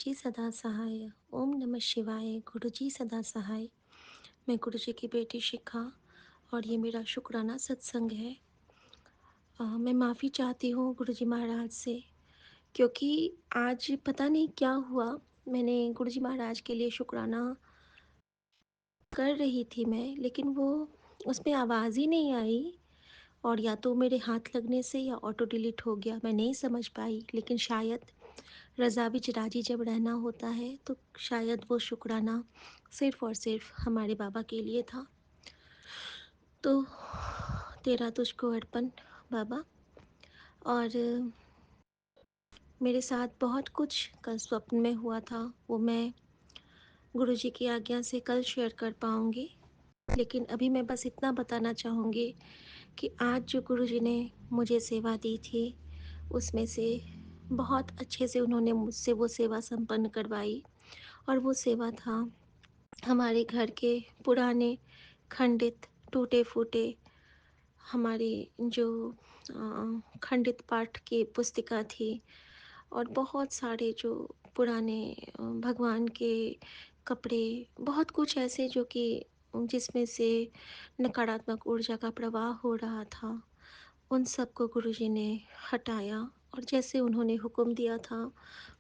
गुरुजी सदा सहाय। ओम नमः शिवाय। गुरुजी सदा सहाय। मैं गुरुजी की बेटी शिखा और ये मेरा शुक्राना सत्संग है। मैं माफ़ी चाहती हूँ गुरुजी महाराज से, क्योंकि आज पता नहीं क्या हुआ। मैंने गुरुजी महाराज के लिए शुक्राना कर रही थी मैं, लेकिन वो उसमें आवाज़ ही नहीं आई। और या तो मेरे हाथ लगने से या ऑटो डिलीट हो गया, मैं नहीं समझ पाई। लेकिन शायद रज़ा बिच राजी जब रहना होता है तो शायद वो शुक्राना सिर्फ़ और सिर्फ़ हमारे बाबा के लिए था। तो तेरा तुझको अर्पण बाबा। और मेरे साथ बहुत कुछ कल स्वप्न में हुआ था, वो मैं गुरुजी की आज्ञा से कल शेयर कर पाऊँगी। लेकिन अभी मैं बस इतना बताना चाहूँगी कि आज जो गुरुजी ने मुझे सेवा दी थी, उसमें से बहुत अच्छे से उन्होंने मुझसे वो सेवा संपन्न करवाई। और वो सेवा था हमारे घर के पुराने, खंडित, टूटे-फूटे हमारे जो खंडित पाठ की पुस्तिका थी, और बहुत सारे जो पुराने भगवान के कपड़े, बहुत कुछ ऐसे जो कि जिसमें से नकारात्मक ऊर्जा का प्रवाह हो रहा था, उन सबको गुरुजी ने हटाया। और जैसे उन्होंने हुक्म दिया था,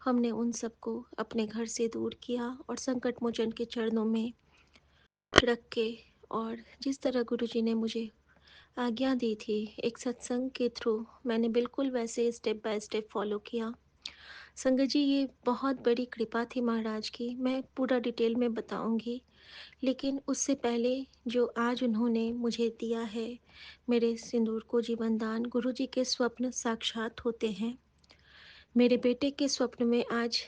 हमने उन सबको अपने घर से दूर किया और संकट मोचन के चरणों में रख के, और जिस तरह गुरुजी ने मुझे आज्ञा दी थी एक सत्संग के थ्रू, मैंने बिल्कुल वैसे स्टेप बाय स्टेप फॉलो किया। संगत जी, ये बहुत बड़ी कृपा थी महाराज की, मैं पूरा डिटेल में बताऊंगी। लेकिन उससे पहले जो आज उन्होंने मुझे दिया है, मेरे सिंदूर को जीवन दान, गुरुजी के स्वप्न साक्षात होते हैं। मेरे बेटे के स्वप्न में आज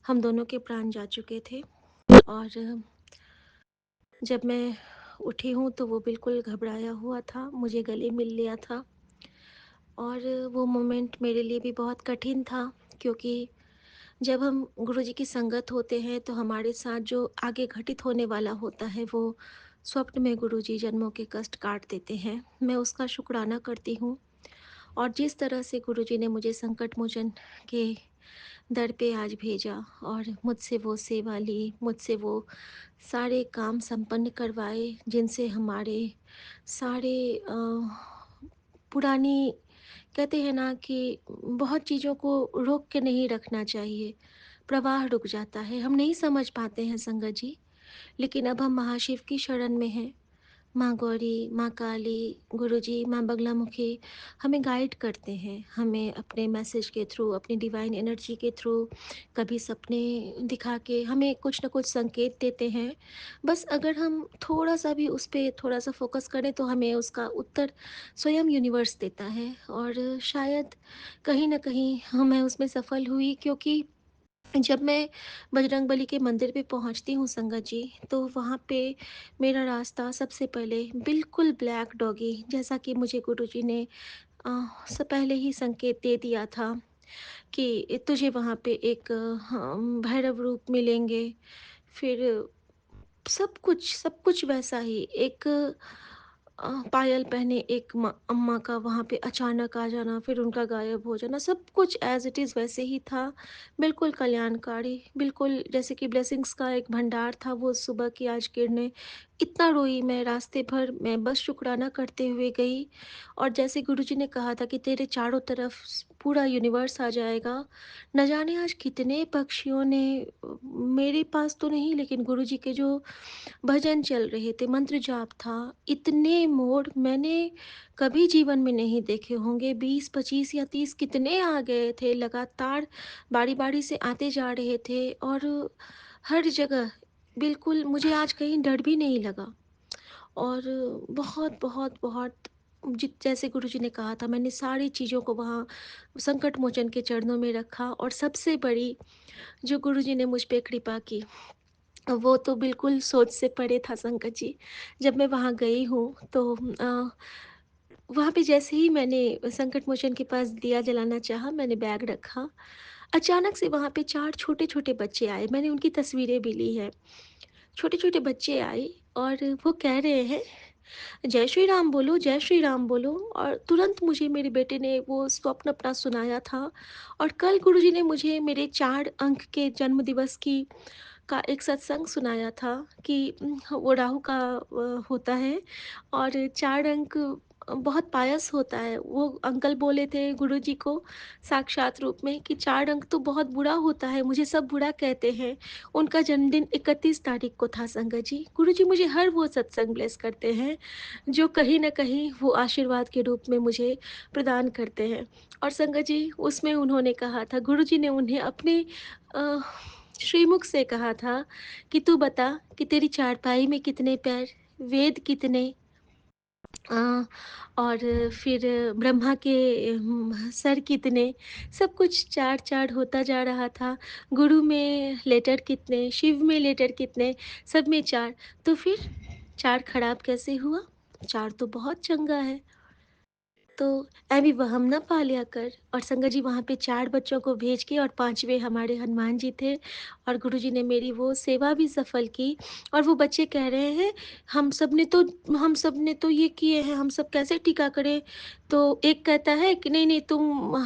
हम दोनों के प्राण जा चुके थे। और जब मैं उठी हूँ तो वो बिल्कुल घबराया हुआ था, मुझे गले मिल लिया था। और वो मोमेंट मेरे लिए भी बहुत कठिन था, क्योंकि जब हम गुरुजी की संगत होते हैं तो हमारे साथ जो आगे घटित होने वाला होता है, वो स्वप्न में गुरुजी जन्मों के कष्ट काट देते हैं। मैं उसका शुक्राना करती हूँ। और जिस तरह से गुरुजी ने मुझे संकट मोचन के दर पे आज भेजा और मुझसे वो सेवा ली, मुझसे वो सारे काम संपन्न करवाए जिनसे हमारे सारे पुरानी, कहते हैं ना कि बहुत चीज़ों को रोक के नहीं रखना चाहिए, प्रवाह रुक जाता है, हम नहीं समझ पाते हैं संगत जी। लेकिन अब हम महाशिव की शरण में हैं। माँ गौरी, माँ काली, गुरुजी, माँ बगलामुखी हमें गाइड करते हैं, हमें अपने मैसेज के थ्रू, अपनी डिवाइन एनर्जी के थ्रू, कभी सपने दिखा के हमें कुछ न कुछ संकेत देते हैं। बस अगर हम थोड़ा-सा भी उस पे थोड़ा-सा फ़ोकस करें तो हमें उसका उत्तर स्वयं यूनिवर्स देता है। और शायद कहीं न कहीं मैं उसमें सफल हुई, क्योंकि जब मैं बजरंगबली के मंदिर पे पहुंचती हूँ संगत जी, तो वहाँ पे मेरा रास्ता सबसे पहले बिल्कुल ब्लैक डॉगी, जैसा कि मुझे गुरुजी ने सब पहले ही संकेत दे दिया था कि तुझे वहाँ पे एक भैरव रूप मिलेंगे। फिर सब कुछ वैसा ही, एक पायल पहने एक अम्मा का वहाँ पे अचानक आ जाना, फिर उनका गायब हो जाना, सब कुछ एज़ इट इज़ वैसे ही था। बिल्कुल कल्याणकारी, बिल्कुल जैसे कि ब्लेसिंग्स का एक भंडार था वो सुबह की आज किरणें। इतना रोई मैं रास्ते भर, मैं बस शुक्राना करते हुए गई। और जैसे गुरुजी ने कहा था कि तेरे चारों तरफ पूरा यूनिवर्स आ जाएगा। न जाने आज कितने पक्षियों ने मेरे पास तो नहीं, लेकिन गुरुजी के जो भजन चल रहे थे, मंत्र जाप था, इतने मोर मैंने कभी जीवन में नहीं देखे होंगे। 20, 25 या 30 कितने आ गए थे, लगातार बारी-बारी से आते जा रहे थे। और हर जगह बिल्कुल मुझे आज कहीं डर भी नहीं लगा। और बहुत, बहुत, बहुत जित जैसे गुरुजी ने कहा था, मैंने सारी चीज़ों को वहाँ संकट मोचन के चरणों में रखा। और सबसे बड़ी जो गुरुजी ने मुझ पे कृपा की, वो तो बिल्कुल सोच से परे था संकट जी। जब मैं वहाँ गई हूँ तो वहाँ पे जैसे ही मैंने संकट मोचन के पास दिया जलाना चाहा, मैंने बैग रखा, अचानक से वहाँ पे 4 छोटे-छोटे बच्चे आए, मैंने उनकी तस्वीरें भी ली हैं। छोटे-छोटे बच्चे आए और वो कह रहे हैं जय श्री राम बोलो। और तुरंत मुझे मेरे बेटे ने वो स्वप्न अपना सुनाया था। और कल गुरुजी ने मुझे मेरे 4 अंक के जन्मदिवस की का एक सत्संग सुनाया था कि वो राहु का होता है और 4 अंक बहुत पायस होता है। वो अंकल बोले थे गुरुजी को साक्षात रूप में कि 4 अंक तो बहुत बुरा होता है, मुझे सब बुरा कहते हैं। उनका जन्मदिन 31 तारीख को था संगत जी। गुरुजी मुझे हर वो सत्संग ब्लेस करते हैं, जो कहीं न कहीं वो आशीर्वाद के रूप में मुझे प्रदान करते हैं। और संगत जी उसमें उन्होंने कहा था, गुरुजी ने उन्हें अपने अ, श्रीमुख से कहा था कि तू बता कि तेरी चारपाई में कितने पैर, वेद कितने, अ, और फिर ब्रह्मा के सर कितने, सब कुछ चार्ट-चार्ट होता जा रहा था। गुरु में लेटर कितने, शिव में लेटर कितने, सब में 4। तो फिर 4 खराब कैसे हुआ? 4 तो बहुत चंगा है। तो ऐ भी वहम ना पालिया कर। और संगत जी वहाँ पे 4 बच्चों को भेज के और 5वें हमारे हनुमान जी थे और गुरुजी ने मेरी वो सेवा भी सफल की। और वो बच्चे कह रहे हैं, हम सब ने तो ये किए हैं, हम सब कैसे टीका करें? तो एक कहता है कि नहीं, नहीं तुम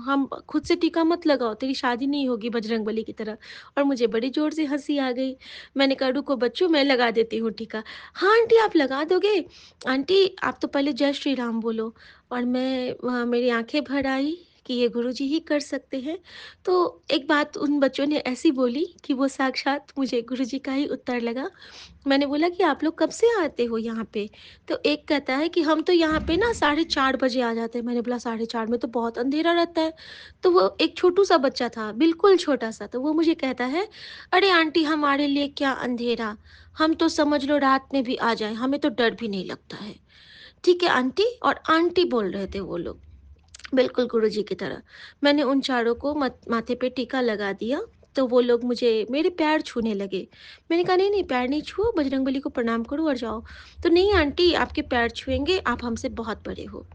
हम खुद से टीका मत लगाओ, तेरी शादी नहीं होगी बजरंगबली की तरह। और मुझे बड़ी ज़ोर से हँसी आ गई। मैंने कहा रुको बच्चों मैं लगा देती हूँ टीका। हाँ आंटी आप लगा दोगे? आंटी आप तो पहले जय श्री राम बोलो। और मैं वहाँ मेरी आँखें भर आई कि ये गुरुजी ही कर सकते हैं। तो एक बात उन बच्चों ने ऐसी बोली कि वो साक्षात मुझे गुरुजी का ही उत्तर लगा। मैंने बोला कि आप लोग कब से आते हो यहाँ पे? तो एक कहता है कि हम तो यहाँ पे ना 4:30 बजे आ जाते हैं। मैंने बोला 4:30 में तो बहुत अंधेरा रहता है। तो वो एक छोटू-सा बच्चा था, बिल्कुल छोटा-सा, तो वो मुझे कहता है, "अरे आंटी हमारे लिए क्या अंधेरा? हम तो समझ लो रात में भी आ जाएँ, हमें तो डर भी नहीं लगता है।" ठीक है आंटी। और आंटी बोल रहे थे वो लोग, बिल्कुल गुरुजी की तरह। मैंने उन चारों को मत माथे पे टीका लगा दिया, तो वो लोग मुझे मेरे पैर छूने लगे। मैंने कहा, "नहीं, नहीं, पैर नहीं छुओ, बजरंगबली को प्रणाम करो और जाओ।" तो, "नहीं आंटी, आपके पैर छुएँगे, आप हमसे बहुत बड़े हो।"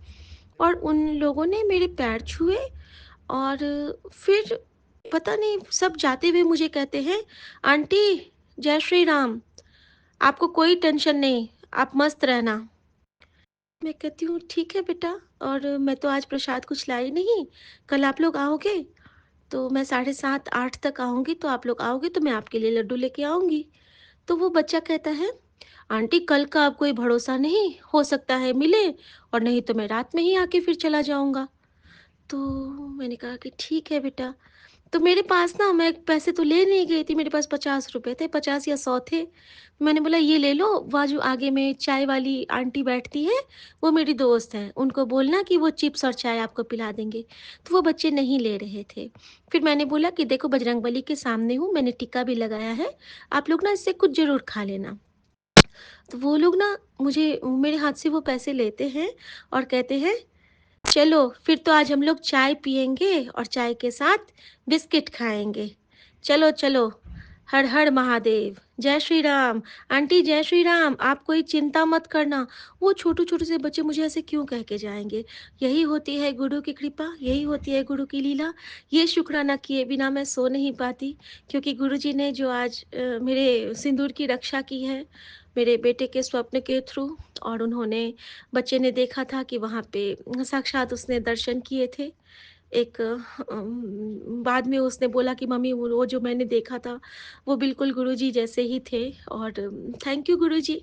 और उन लोगों ने मेरे पैर छुए। और फिर पता नहीं सब जाते हुए मुझे कहते हैं, "आंटी, जय श्री राम, आपको कोई टेंशन नहीं, आप मस्त रहना।" मैं कहती हूँ, "ठीक है बेटा, और मैं तो आज प्रसाद कुछ लाई नहीं, कल आप लोग आओगे? तो मैं साढ़े 7-8 तक आऊँगी, तो आप लोग आओगे तो मैं आपके लिए लड्डू लेके आऊँगी।" तो वो बच्चा कहता है, "आंटी कल का अब कोई भरोसा नहीं, हो सकता है मिले और नहीं तो मैं रात में ही आके फिर चला जाऊँगा।" तो मैंने कहा कि ठीक है बेटा। तो मेरे पास ना, मैं पैसे तो ले नहीं गई थी, मेरे पास ₹50 थे, 50 या 100 थे। मैंने बोला ये ले लो, वहाँ जो आगे में चाय वाली आंटी बैठती है, वो मेरी दोस्त हैं, उनको बोलना कि वो चिप्स और चाय आपको पिला देंगे। तो वो बच्चे नहीं ले रहे थे। फिर मैंने बोला कि देखो बजरंगबली के सामने हूँ, मैंने टीका भी लगाया है, आप लोग ना इससे कुछ ज़रूर खा लेना। तो वो लोग ना मुझे मेरे हाथ से वो पैसे लेते हैं और कहते हैं, चलो फिर तो आज हम लोग चाय पिएँगे और चाय के साथ बिस्किट खाएँगे। चलो, चलो, हर हर महादेव, जय श्री राम, आंटी जय श्री राम, आप कोई चिंता मत करना। वो छोटे-छोटे से बच्चे मुझे ऐसे क्यों कह के जाएँगे? यही होती है गुरु की कृपा, यही होती है गुरु की लीला। ये शुक्राना किए बिना मैं सो नहीं पाती, क्योंकि गुरुजी ने जो आज मेरे सिंदूर की रक्षा की है, मेरे बेटे के स्वप्न के थ्रू। और उन्होंने बच्चे ने देखा था कि वहाँ पे साक्षात उसने दर्शन किए थे। एक बाद में उसने बोला कि मम्मी वो जो मैंने देखा था, वो बिल्कुल गुरुजी जैसे ही थे। और थैंक यू गुरुजी,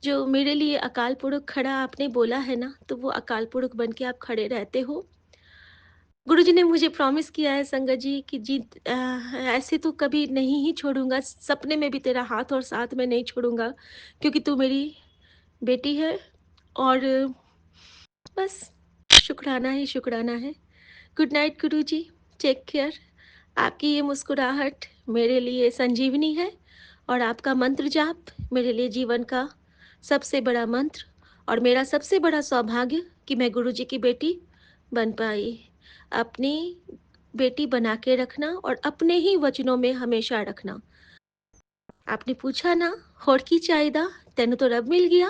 जो मेरे लिए अकाल पुरुष खड़ा आपने बोला है ना, तो वो अकाल पुरुष बन के आप खड़े रहते हो। गुरुजी ने मुझे प्रॉमिस किया है संगत जी कि ऐसे तो कभी नहीं ही छोड़ूँगा, सपने में भी तेरा हाथ और साथ मैं नहीं छोड़ूँगा, क्योंकि तू मेरी बेटी है। और बस शुक्राना ही शुक्राना है। गुड नाइट गुरुजी, टेक केयर। आपकी ये मुस्कुराहट मेरे लिए संजीवनी है और आपका मंत्र जाप मेरे लिए जीवन का सबसे बड़ा मंत्र और मेरा सबसे बड़ा सौभाग्य कि मैं गुरुजी की बेटी बन पाई। अपनी बेटी बना के रखना और अपने ही वचनों में हमेशा रखना। आपने पूछा ना, होर की चाहिदा, तेनू तो रब मिल गया,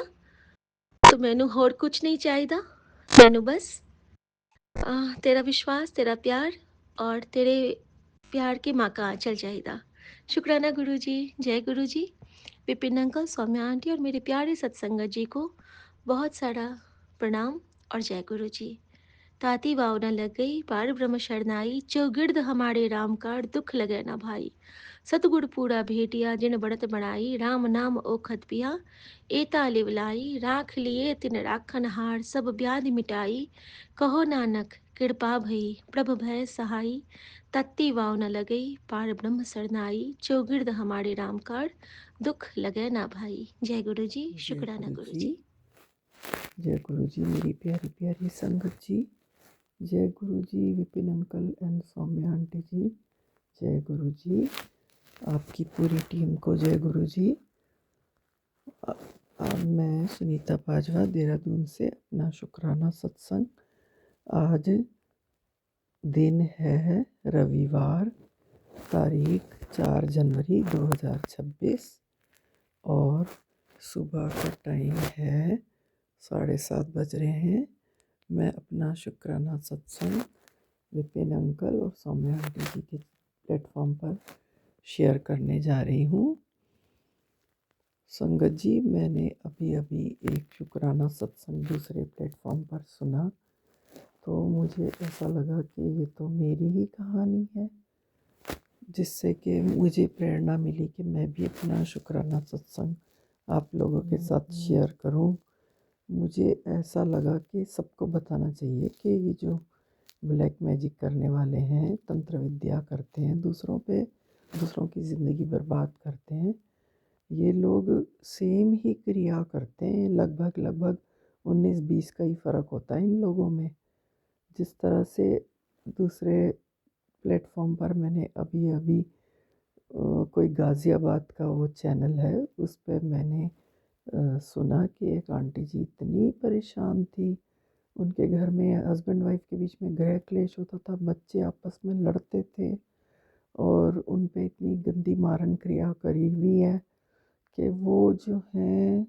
तो मैनू होर कुछ नहीं चाहिदा, मैनू बस तेरा विश्वास, तेरा प्यार और तेरे प्यार के माँ का आँचल चाहिदा। शुक्राना गुरुजी, जय गुरुजी। विपिन अंकल, सौम्या आंटी और मेरे प्यारे सत्संगत जी को बहुत सारा प्रणाम और जय गुरु जी। ताती वाव न लग गई, पार ब्रह्म शरनाई, चौगिर्द हमारे राम का दुख लगे ना भाई। सतगुर पूरा भेटिया, जिन बढ़त बनाई, राम नाम ओखत पिया, एता लिवलाई, राख लिए तिन राखन हार, सब ब्याधि मिटाई, कहो नानक कृपा भई, प्रभ भय सहाई, तत्ती वाव न लगई, पार ब्रह्म सरनाई, चौगिर्द हमारे राम का दुख लगे ना भाई। जय गुरु जी, जय शुक्राना गुरु गुरु जी। जी। जय गुरु जी, मेरी प्यारी प्यारी संगत जी। जय गुरु जी, Vipin uncle and Saumya aunty ji. जय गुरु जी, आपकी पूरी टीम को जय गुरु जी। अब मैं सुनीता बाजवा देहरादून से अपना शुक्राना सत्संग। आज दिन है रविवार, तारीख 4 जनवरी 2026 और सुबह का टाइम है 7:30 बज रहे हैं। मैं अपना शुक्राना सत्संग विपिन अंकल और सौम्या आंटी जी के प्लेटफॉर्म पर शेयर करने जा रही हूँ। संगत जी, मैंने अभी अभी एक शुक्राना सत्संग दूसरे प्लेटफॉर्म पर सुना, तो मुझे ऐसा लगा कि ये तो मेरी ही कहानी है, जिससे कि मुझे प्रेरणा मिली कि मैं भी अपना शुक्राना सत्संग आप लोगों के साथ शेयर करूं। मुझे ऐसा लगा कि सबको बताना चाहिए कि ये जो ब्लैक मैजिक करने वाले हैं, तंत्र विद्या करते हैं, दूसरों की ज़िंदगी बर्बाद करते हैं, ये लोग सेम ही क्रिया करते हैं। लगभग लगभग 19-20 का ही फ़र्क होता है इन लोगों में। जिस तरह से दूसरे प्लेटफॉर्म पर मैंने अभी अभी कोई गाज़ियाबाद का वो चैनल है, उस पर मैंने सुना कि एक आंटी जी इतनी परेशान थी, उनके घर में हस्बैंड वाइफ के बीच में गृह क्लेश होता था, बच्चे आपस में लड़ते थे और उन पे इतनी गंदी मारन क्रिया करी हुई है कि वो जो हैं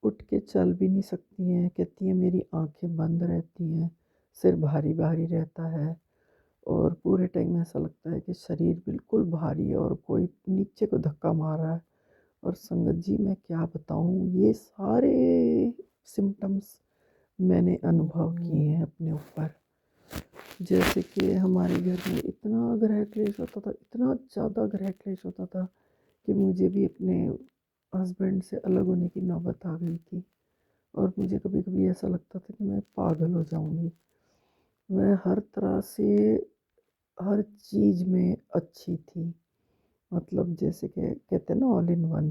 उठ के चल भी नहीं सकती हैं। कहती हैं मेरी आंखें बंद रहती हैं, सिर भारी भारी रहता है और पूरे टाइम ऐसा लगता है कि शरीर बिल्कुल भारी है और कोई नीचे को धक्का मार रहा है। और संगत जी, मैं क्या बताऊँ, ये सारे सिम्टम्स मैंने अनुभव किए हैं अपने ऊपर। जैसे कि हमारे घर में इतना गृह क्लेश होता था, इतना ज़्यादा गृह क्लेश होता था कि मुझे भी अपने हस्बैंड से अलग होने की नौबत आ गई थी और मुझे कभी कभी ऐसा लगता था कि मैं पागल हो जाऊंगी। मैं हर तरह से हर चीज़ में अच्छी थी, मतलब जैसे कि कहते हैं ना ऑल इन वन।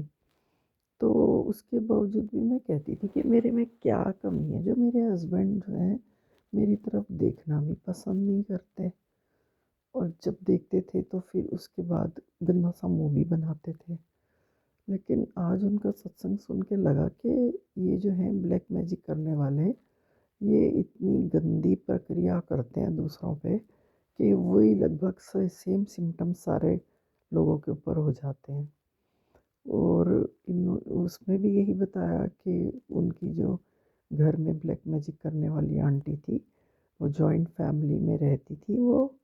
तो उसके बावजूद भी मैं कहती थी कि मेरे में क्या कमी है जो मेरे हस्बैंड जो हैं मेरी तरफ देखना भी पसंद नहीं करते, और जब देखते थे तो फिर उसके बाद गंदा सा मुंह भी बनाते थे। लेकिन आज उनका सत्संग सुन के लगा कि ये जो हैं ब्लैक मैजिक करने वाले, ये इतनी गंदी प्रक्रिया करते हैं दूसरों पे कि वही लगभग सेम सिम्टम्स सारे लोगों के ऊपर हो जाते हैं। और इन उसमें भी यही बताया कि उनकी जो घर में ब्लैक मैजिक करने वाली आंटी थी, वो जॉइंट फैमिली में रहती थी। वो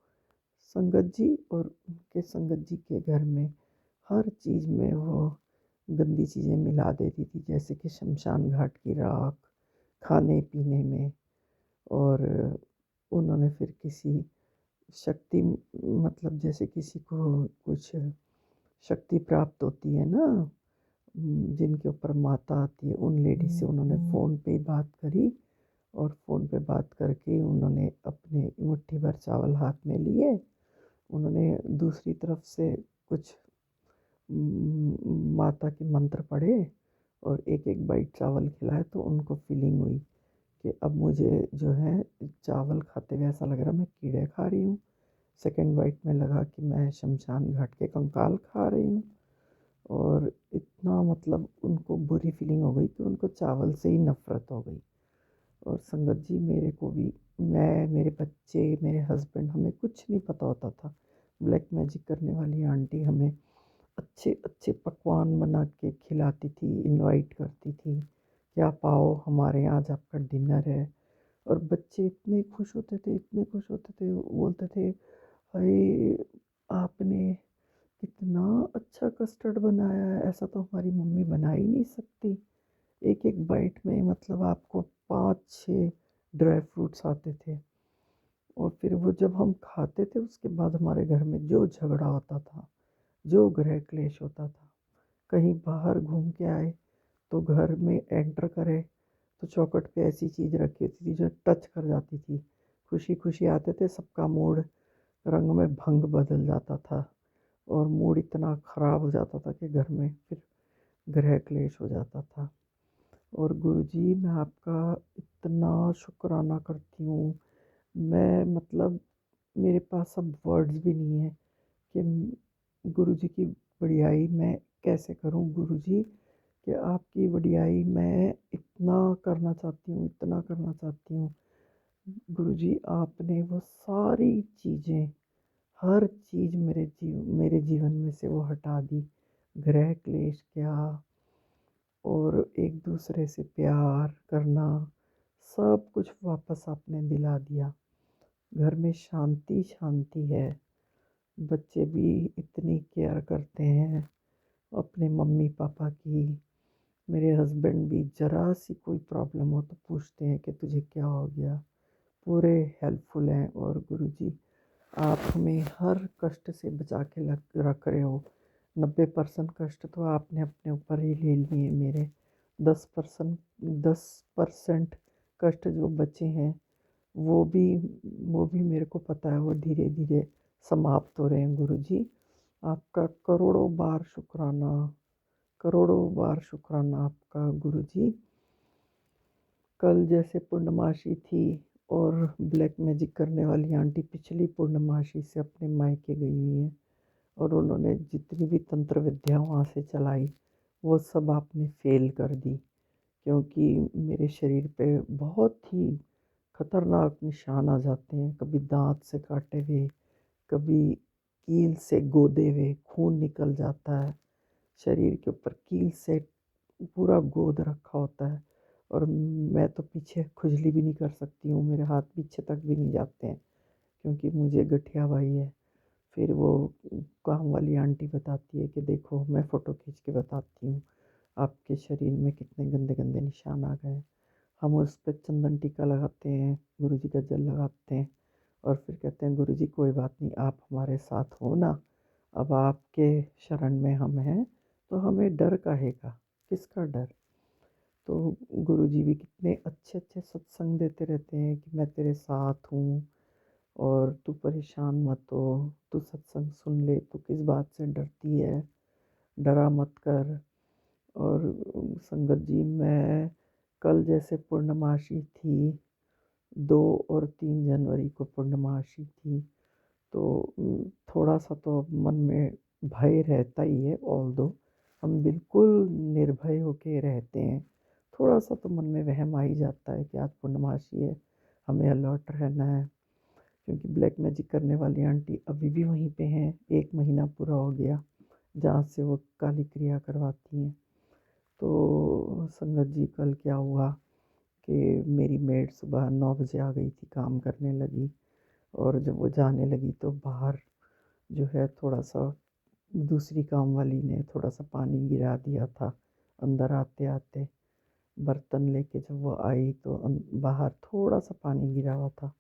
संगत जी और उनके संगत जी के घर में हर चीज़ में वो गंदी चीज़ें मिला देती थी, जैसे कि शमशान घाट की राख खाने पीने में। और उन्होंने फिर किसी शक्ति, मतलब जैसे किसी को कुछ शक्ति प्राप्त होती है ना, जिनके ऊपर माता आती है, उन लेडी से उन्होंने फ़ोन पे ही बात करी और फ़ोन पे बात करके उन्होंने अपने मुट्ठी भर चावल हाथ में लिए। उन्होंने दूसरी तरफ से कुछ माता के मंत्र पढ़े और एक एक बाइट चावल खिलाए, तो उनको फीलिंग हुई कि अब मुझे जो है चावल खाते हुए ऐसा लग रहा मैं कीड़े खा रही हूँ। सेकंड बाइट में लगा कि मैं शमशान घाट के कंकाल खा रही हूँ। और इतना मतलब उनको बुरी फीलिंग हो गई कि उनको चावल से ही नफ़रत हो गई। और संगत जी, मेरे को भी, मैं, मेरे बच्चे, मेरे हस्बैंड, हमें कुछ नहीं पता होता था। ब्लैक मैजिक करने वाली आंटी हमें अच्छे अच्छे पकवान बना के खिलाती थी, इनवाइट करती थी, क्या पाओ हमारे यहाँ आज आपका डिनर है। और बच्चे इतने खुश होते थे, इतने खुश होते थे, वो बोलते थे अरे आपने कितना अच्छा कस्टर्ड बनाया है, ऐसा तो हमारी मम्मी बना ही नहीं सकती। एक-एक बाइट में मतलब आपको 5-6 ड्राई फ्रूट्स आते थे। और फिर वो जब हम खाते थे उसके बाद हमारे घर में जो झगड़ा होता था, जो गृह क्लेश होता था, कहीं बाहर घूम के आए तो घर में एंटर करे तो चौखट पे ऐसी चीज़ रखी होती थी जो टच कर जाती थी। खुशी खुशी आते थे, सबका मूड रंग में भंग बदल जाता था और मूड इतना ख़राब हो जाता था कि घर में फिर गृह क्लेश हो जाता था। और गुरुजी मैं आपका इतना शुक्राना करती हूँ। मैं मतलब मेरे पास अब वर्ड्स भी नहीं है कि गुरुजी की बड़ाई मैं कैसे करूँ गुरुजी, कि आपकी वडियाई मैं इतना करना चाहती हूँ, इतना करना चाहती हूँ। गुरुजी आपने वो सारी चीज़ें, हर चीज़ मेरे जीवन में से वो हटा दी। गृह क्लेश क्या, और एक दूसरे से प्यार करना, सब कुछ वापस आपने दिला दिया। घर में शांति शांति है। बच्चे भी इतनी केयर करते हैं अपने मम्मी पापा की। मेरे हस्बैंड भी ज़रा सी कोई प्रॉब्लम हो तो पूछते हैं कि तुझे क्या हो गया। पूरे हेल्पफुल हैं। और गुरुजी आप हमें हर कष्ट से बचा के रख रहे हो। 90% कष्ट तो आपने अपने ऊपर ही ले लिए। मेरे 10% 10% कष्ट जो बचे हैं वो भी वो भी मेरे को पता है वो धीरे धीरे समाप्त हो रहे हैं। गुरुजी आपका करोड़ों बार शुक्राना, करोड़ों बार शुक्राना आपका गुरुजी। कल जैसे पूर्णमासी थी और ब्लैक मैजिक करने वाली आंटी पिछली पूर्णमासी से अपने मायके गई हुई हैं, और उन्होंने जितनी भी तंत्र विद्या वहाँ से चलाई वो सब आपने फेल कर दी। क्योंकि मेरे शरीर पे बहुत ही खतरनाक निशान आ जाते हैं, कभी दांत से काटे हुए, कभी कील से गोदे हुए, खून निकल जाता है शरीर के ऊपर, कील से पूरा गोद रखा होता है। और मैं तो पीछे खुजली भी नहीं कर सकती हूँ, मेरे हाथ पीछे तक भी नहीं जाते हैं क्योंकि मुझे गठिया भाई है। फिर वो काम वाली आंटी बताती है कि देखो, मैं फ़ोटो खींच के बताती हूँ आपके शरीर में कितने गंदे गंदे निशान आ गए हैं। हम उस पर चंदन टीका लगाते हैं, गुरुजी का जल लगाते हैं, और फिर कहते हैं गुरुजी कोई बात नहीं, आप हमारे साथ हो ना, अब आपके शरण में हम हैं तो हमें डर काहे का, किसका डर। तो गुरुजी भी कितने अच्छे अच्छे सत्संग देते रहते हैं कि मैं तेरे साथ हूँ और तू परेशान मत हो, तू सत्संग सुन ले, तू किस बात से डरती है, डरा मत कर। और संगत जी मैं कल जैसे पूर्णमासी थी, 2 और 3 जनवरी को पूर्णमासी थी, तो थोड़ा सा तो मन में भय रहता ही है। ऑल्दो हम बिल्कुल निर्भय होके रहते हैं, थोड़ा सा तो मन में वहम आ ही जाता है कि आज पूर्णमासी है, हमें अलर्ट रहना है। क्योंकि ब्लैक मैजिक करने वाली आंटी अभी भी वहीं पे हैं, 1 महीना पूरा हो गया जहाँ से वो काली क्रिया करवाती हैं। तो संगत जी कल क्या हुआ कि मेरी मेड सुबह 9 बजे आ गई थी, काम करने लगी, और जब वो जाने लगी तो बाहर जो है थोड़ा सा दूसरी काम वाली ने थोड़ा सा पानी गिरा दिया था। अंदर आते आते बर्तन लेके जब वो आई तो बाहर थोड़ा सा पानी गिरा हुआ था।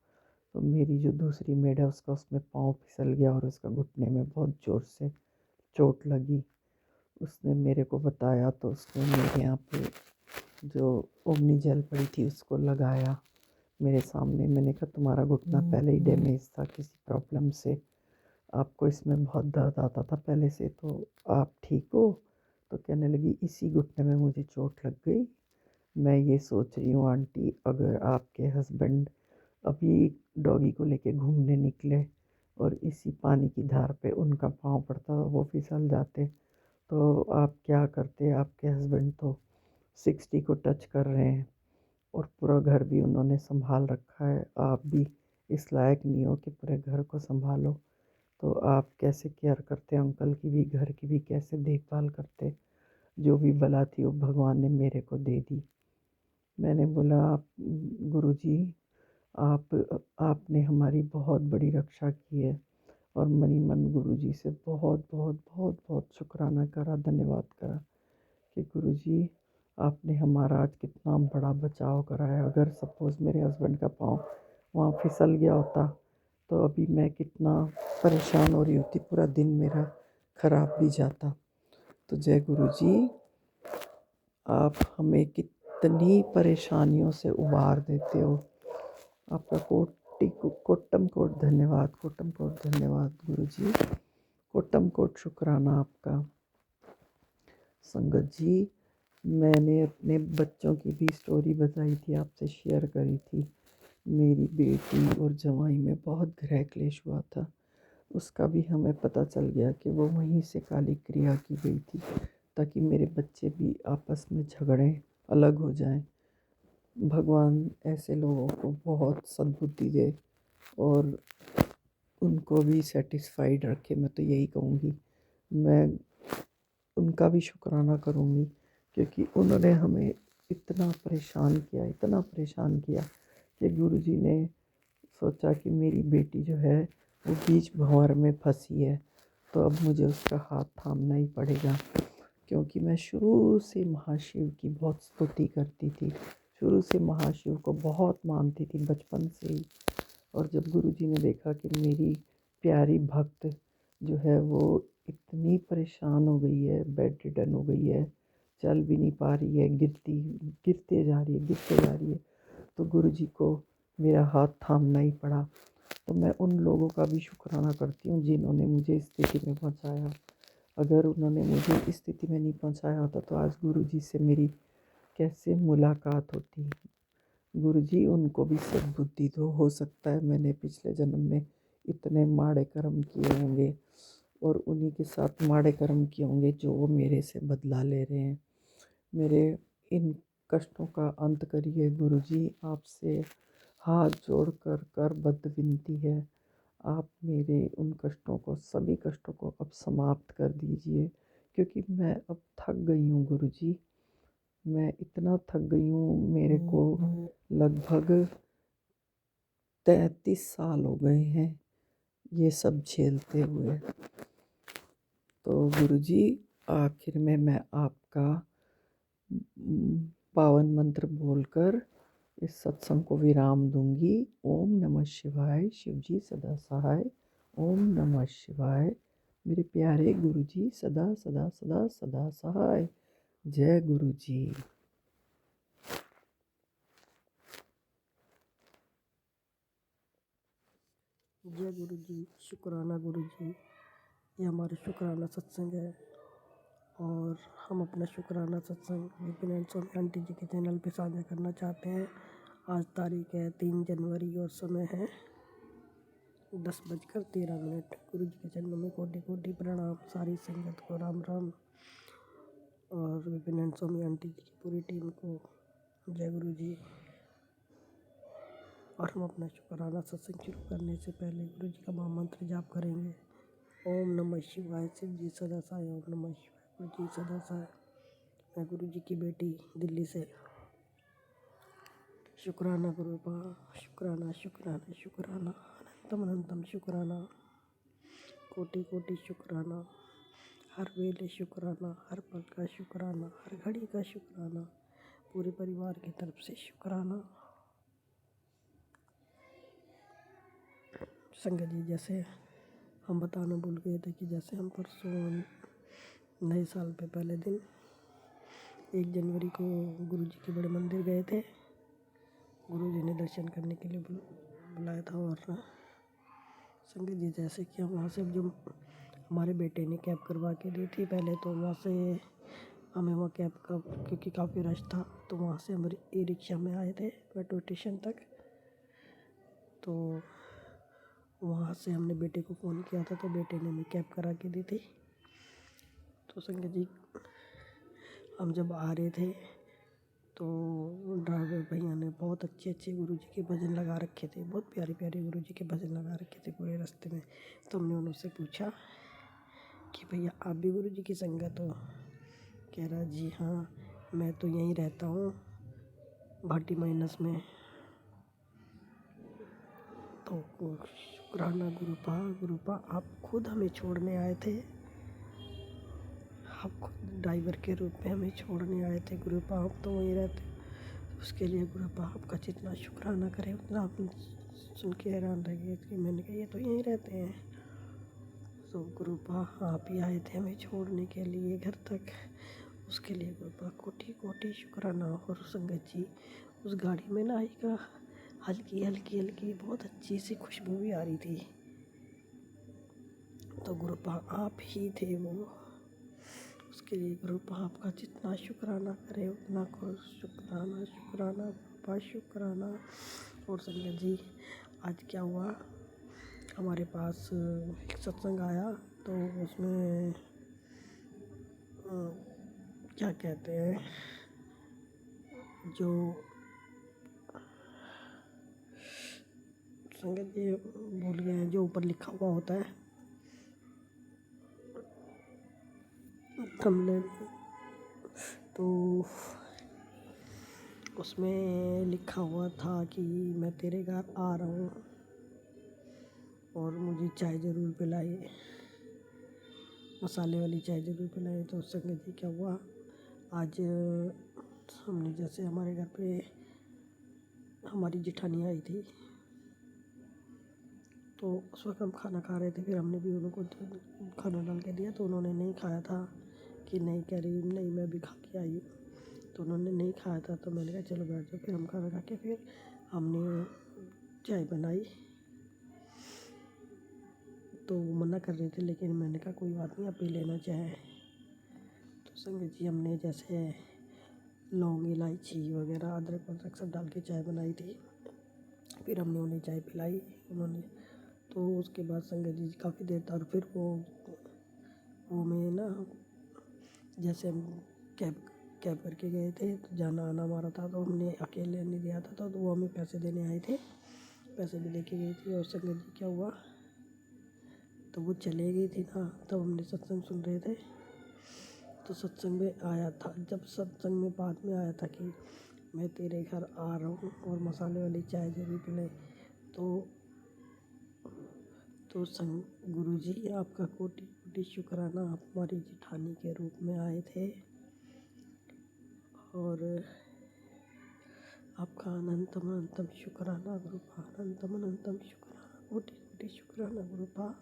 तो मेरी जो दूसरी मेड है उसका उसमें पाँव फिसल गया और उसका घुटने में बहुत ज़ोर से चोट लगी। उसने मेरे को बताया तो उसने मेरे यहाँ पे जो ओमनी जेल पड़ी थी उसको लगाया मेरे सामने। मैंने कहा तुम्हारा घुटना पहले ही डैमेज था किसी प्रॉब्लम से, आपको इसमें बहुत दर्द आता था पहले से, तो आप ठीक हो। तो कहने लगी इसी घुटने में मुझे चोट लग गई। मैं ये सोच रही हूँ आंटी, अगर आपके हस्बैंड अभी डॉगी को लेके घूमने निकले और इसी पानी की धार पे उनका पाँव पड़ता, वो फिसल जाते, तो आप क्या करते। आपके हस्बैंड तो 60 को टच कर रहे हैं और पूरा घर भी उन्होंने संभाल रखा है, आप भी इस लायक नहीं हो कि पूरे घर को संभालो, तो आप कैसे केयर करते, अंकल की भी घर की भी कैसे देखभाल करते। जो भी बला थी वो भगवान ने मेरे को दे दी। मैंने बोला आप गुरुजी, आप आपने हमारी बहुत बड़ी रक्षा की है, और मनी मन गुरुजी से बहुत बहुत बहुत बहुत शुक्राना करा, धन्यवाद करा कि गुरुजी आपने हमारा आज कितना बड़ा बचाव करा है। अगर सपोज़ मेरे हस्बैंड का पाँव वहाँ फिसल गया होता तो अभी मैं कितना परेशान हो रही होती, पूरा दिन मेरा ख़राब भी जाता। तो जय गुरुजी, आप हमें कितनी परेशानियों से उबार देते हो। आपका कोटम कोट धन्यवाद, कोटम कोट धन्यवाद गुरुजी, कोटम कोट शुक्राना आपका। संगत जी, मैंने अपने बच्चों की भी स्टोरी बताई थी, आपसे शेयर करी थी। मेरी बेटी और जवाई में बहुत गृह क्लेश हुआ था। उसका भी हमें पता चल गया कि वो वहीं से काली क्रिया की गई थी, ताकि मेरे बच्चे भी आपस में झगड़ें, अलग हो जाएं। भगवान ऐसे लोगों को बहुत सद्बुद्धि दे और उनको भी सेटिस्फाइड रखे। मैं तो यही कहूँगी। मैं उनका भी शुक्राना करूँगी क्योंकि उन्होंने हमें इतना परेशान किया, इतना परेशान किया कि गुरुजी ने सोचा कि मेरी बेटी जो है वो बीच भंवर में फंसी है, तो अब मुझे उसका हाथ थामना ही पड़ेगा। क्योंकि मैं शुरू से महाशिव की बहुत स्तुति करती थी, शुरू से महाशिव को बहुत मानती थी बचपन से ही। और जब गुरुजी ने देखा कि मेरी प्यारी भक्त जो है वो इतनी परेशान हो गई है, बेड रिडन हो गई है, चल भी नहीं पा रही है, गिरते जा रही है, गिरते जा रही है, तो गुरुजी को मेरा हाथ थामना ही पड़ा। तो मैं उन लोगों का भी शुक्राना करती हूँ जिन्होंने मुझे इस स्थिति में पहुँचाया। अगर उन्होंने मुझे इस स्थिति में नहीं पहुँचाया होता तो आज गुरुजी से मेरी कैसे मुलाकात होती। गुरुजी उनको भी सद्बुद्धि दो। हो सकता है मैंने पिछले जन्म में इतने माड़े कर्म किए होंगे और उन्हीं के साथ माड़े कर्म किए होंगे जो वो मेरे से बदला ले रहे हैं। मेरे इन कष्टों का अंत करिए गुरुजी, आपसे हाथ जोड़कर करबद्ध विनती है। आप मेरे उन कष्टों को, सभी कष्टों को अब समाप्त कर दीजिए, क्योंकि मैं अब थक गई हूँ गुरुजी। मैं इतना थक गई हूँ, मेरे को लगभग 33 साल हो गए हैं ये सब झेलते हुए। तो गुरुजी, आखिर में मैं आपका पावन मंत्र बोलकर इस सत्संग को विराम दूंगी। ओम नमः शिवाय। शिवजी सदा सहाय। ओम नमः शिवाय। मेरे प्यारे गुरुजी सदा सदा सदा सदा सहाय। जय गुरुजी। जय गुरु जी, शुक्राना गुरु जी। ये हमारे शुक्राना सत्संग है और हम अपना शुक्राना सत्संग विपिन एंड स्वामी आंटी जी के चैनल पे साझा करना चाहते हैं। आज तारीख है 3 जनवरी और समय है 10:13। गुरु जी के चरणों में कोटि कोटि प्रणाम। सारी संगत को राम राम और विपिन एंड स्वामी आंटी जी की पूरी टीम को जय गुरु जी। और हम अपना शुक्राना सत्संग शुरू करने से पहले गुरु जी का महामंत्र जाप करेंगे। ओम नमः शिवाय। शिव जी सदा सहाय। ओम नमः शिवाय। गुरु जी सदा सहाय। मैं गुरु जी की बेटी दिल्ली से शुक्राना गुरु बा। शुक्राना शुक्राना शुक्राना अनंतम अनंतम शुक्राना। कोटि कोटि शुक्राना। हर वेले शुक्राना, हर पल का शुक्राना, हर घड़ी का शुक्राना, पूरे परिवार की तरफ से शुक्राना। संगत जी, जैसे हम बताना भूल गए थे कि जैसे हम परसों नए साल पे पहले दिन 1 जनवरी को गुरु जी के बड़े मंदिर गए थे। गुरु जी ने दर्शन करने के लिए बुलाया था। और संगत जी, जैसे कि हम वहाँ से जो हमारे बेटे ने कैब करवा के ली थी पहले, तो वहाँ से हमें वहाँ कैब का, क्योंकि काफ़ी रश था, तो वहाँ से हम ई रिक्शा में आए थे मेट्रो स्टेशन तक। तो वहाँ से हमने बेटे को फ़ोन किया था, तो बेटे ने हमें कैब करा के दी थी। तो संगत जी, हम जब आ रहे थे तो ड्राइवर भैया ने बहुत अच्छे अच्छे गुरु जी के भजन लगा रखे थे। बहुत प्यारे प्यारे गुरु जी के भजन लगा रखे थे पूरे रास्ते में। तो हमने उनसे पूछा कि भैया आप भी गुरु जी की संगत हो? कह रहा जी हाँ, मैं तो यहीं रहता हूँ भाटी माइनस में। तो शुक्राना गुरुपा आप खुद हमें छोड़ने आए थे। आप खुद ड्राइवर के रूप में हमें छोड़ने आए थे गुरुपा, आप तो वहीं रहते। उसके लिए गुरुपा आपका जितना शुक्राना करें उतना आप सुन के हैरान रह गए कि मैंने कहा ये तो यहीं रहते हैं। तो गुरुपा आप ही आए थे हमें छोड़ने के लिए घर तक, उसके लिए गुरुपा कोटि कोटि शुक्राना। और संगत जी उस गाड़ी में ना एक हल्की हल्की हल्की बहुत अच्छी सी खुशबू भी आ रही थी। तो गुरुपा आप ही थे वो। उसके लिए गुरुपा आपका जितना शुक्राना करे उतना को शुक्राना शुक्राना गुरुपा शुक्राना। और संगत जी आज क्या हुआ, हमारे पास एक सत्संग आया तो उसमें क्या कहते हैं जो संगत जी भूल गए हैं, जो ऊपर लिखा हुआ होता है थंबनेल, तो उसमें लिखा हुआ था कि मैं तेरे घर आ रहा हूँ और मुझे चाय ज़रूर पिलाइए, मसाले वाली चाय ज़रूर पिलाइए। तो संगत जी क्या हुआ, आज हमने जैसे हमारे घर पे हमारी जेठानी आई थी तो उस वक्त हम खाना खा रहे थे, फिर हमने भी उनको खाना डाल के दिया तो उन्होंने नहीं खाया था कि नहीं, कह रही नहीं मैं भी खा के आई हूँ। तो उन्होंने नहीं खाया था तो मैंने कहा चलो बैठ जाओ। फिर हम खाना खा के फिर हमने चाय बनाई तो वो मना कर रहे थे, लेकिन मैंने कहा कोई बात नहीं आप पी लेना चाहे। तो संगत जी हमने जैसे लौंग इलायची वगैरह अदरक वदरक सब डाल के चाय बनाई थी, फिर हमने उन्हें चाय पिलाई उन्होंने। तो उसके बाद संगत जी काफ़ी देर तक फिर वो मैं ना जैसे हम कैब कैब करके गए थे तो जाना आना हमारा था, तो हमने अकेले नहीं दिया था तो वो हमें पैसे देने आए थे, पैसे भी लेके गई थी। और संगत जी क्या हुआ, तो वो चले गई थी ना, तब हमने सत्संग सुन रहे थे तो सत्संग में आया था, जब सत्संग में बाद में आया था कि मैं तेरे घर आ रहा हूँ और मसाले वाली चाय जरूर पिलाए। तो संग गुरुजी आपका कोटि कोटि शुक्राना, आप हमारी जेठानी के रूप में आए थे और आपका अनंतम अनंतम शुक्राना गुरुपा, अनंतम अनंतम शुक्राना, कोटि कोटि शुक्राना गुरुपा।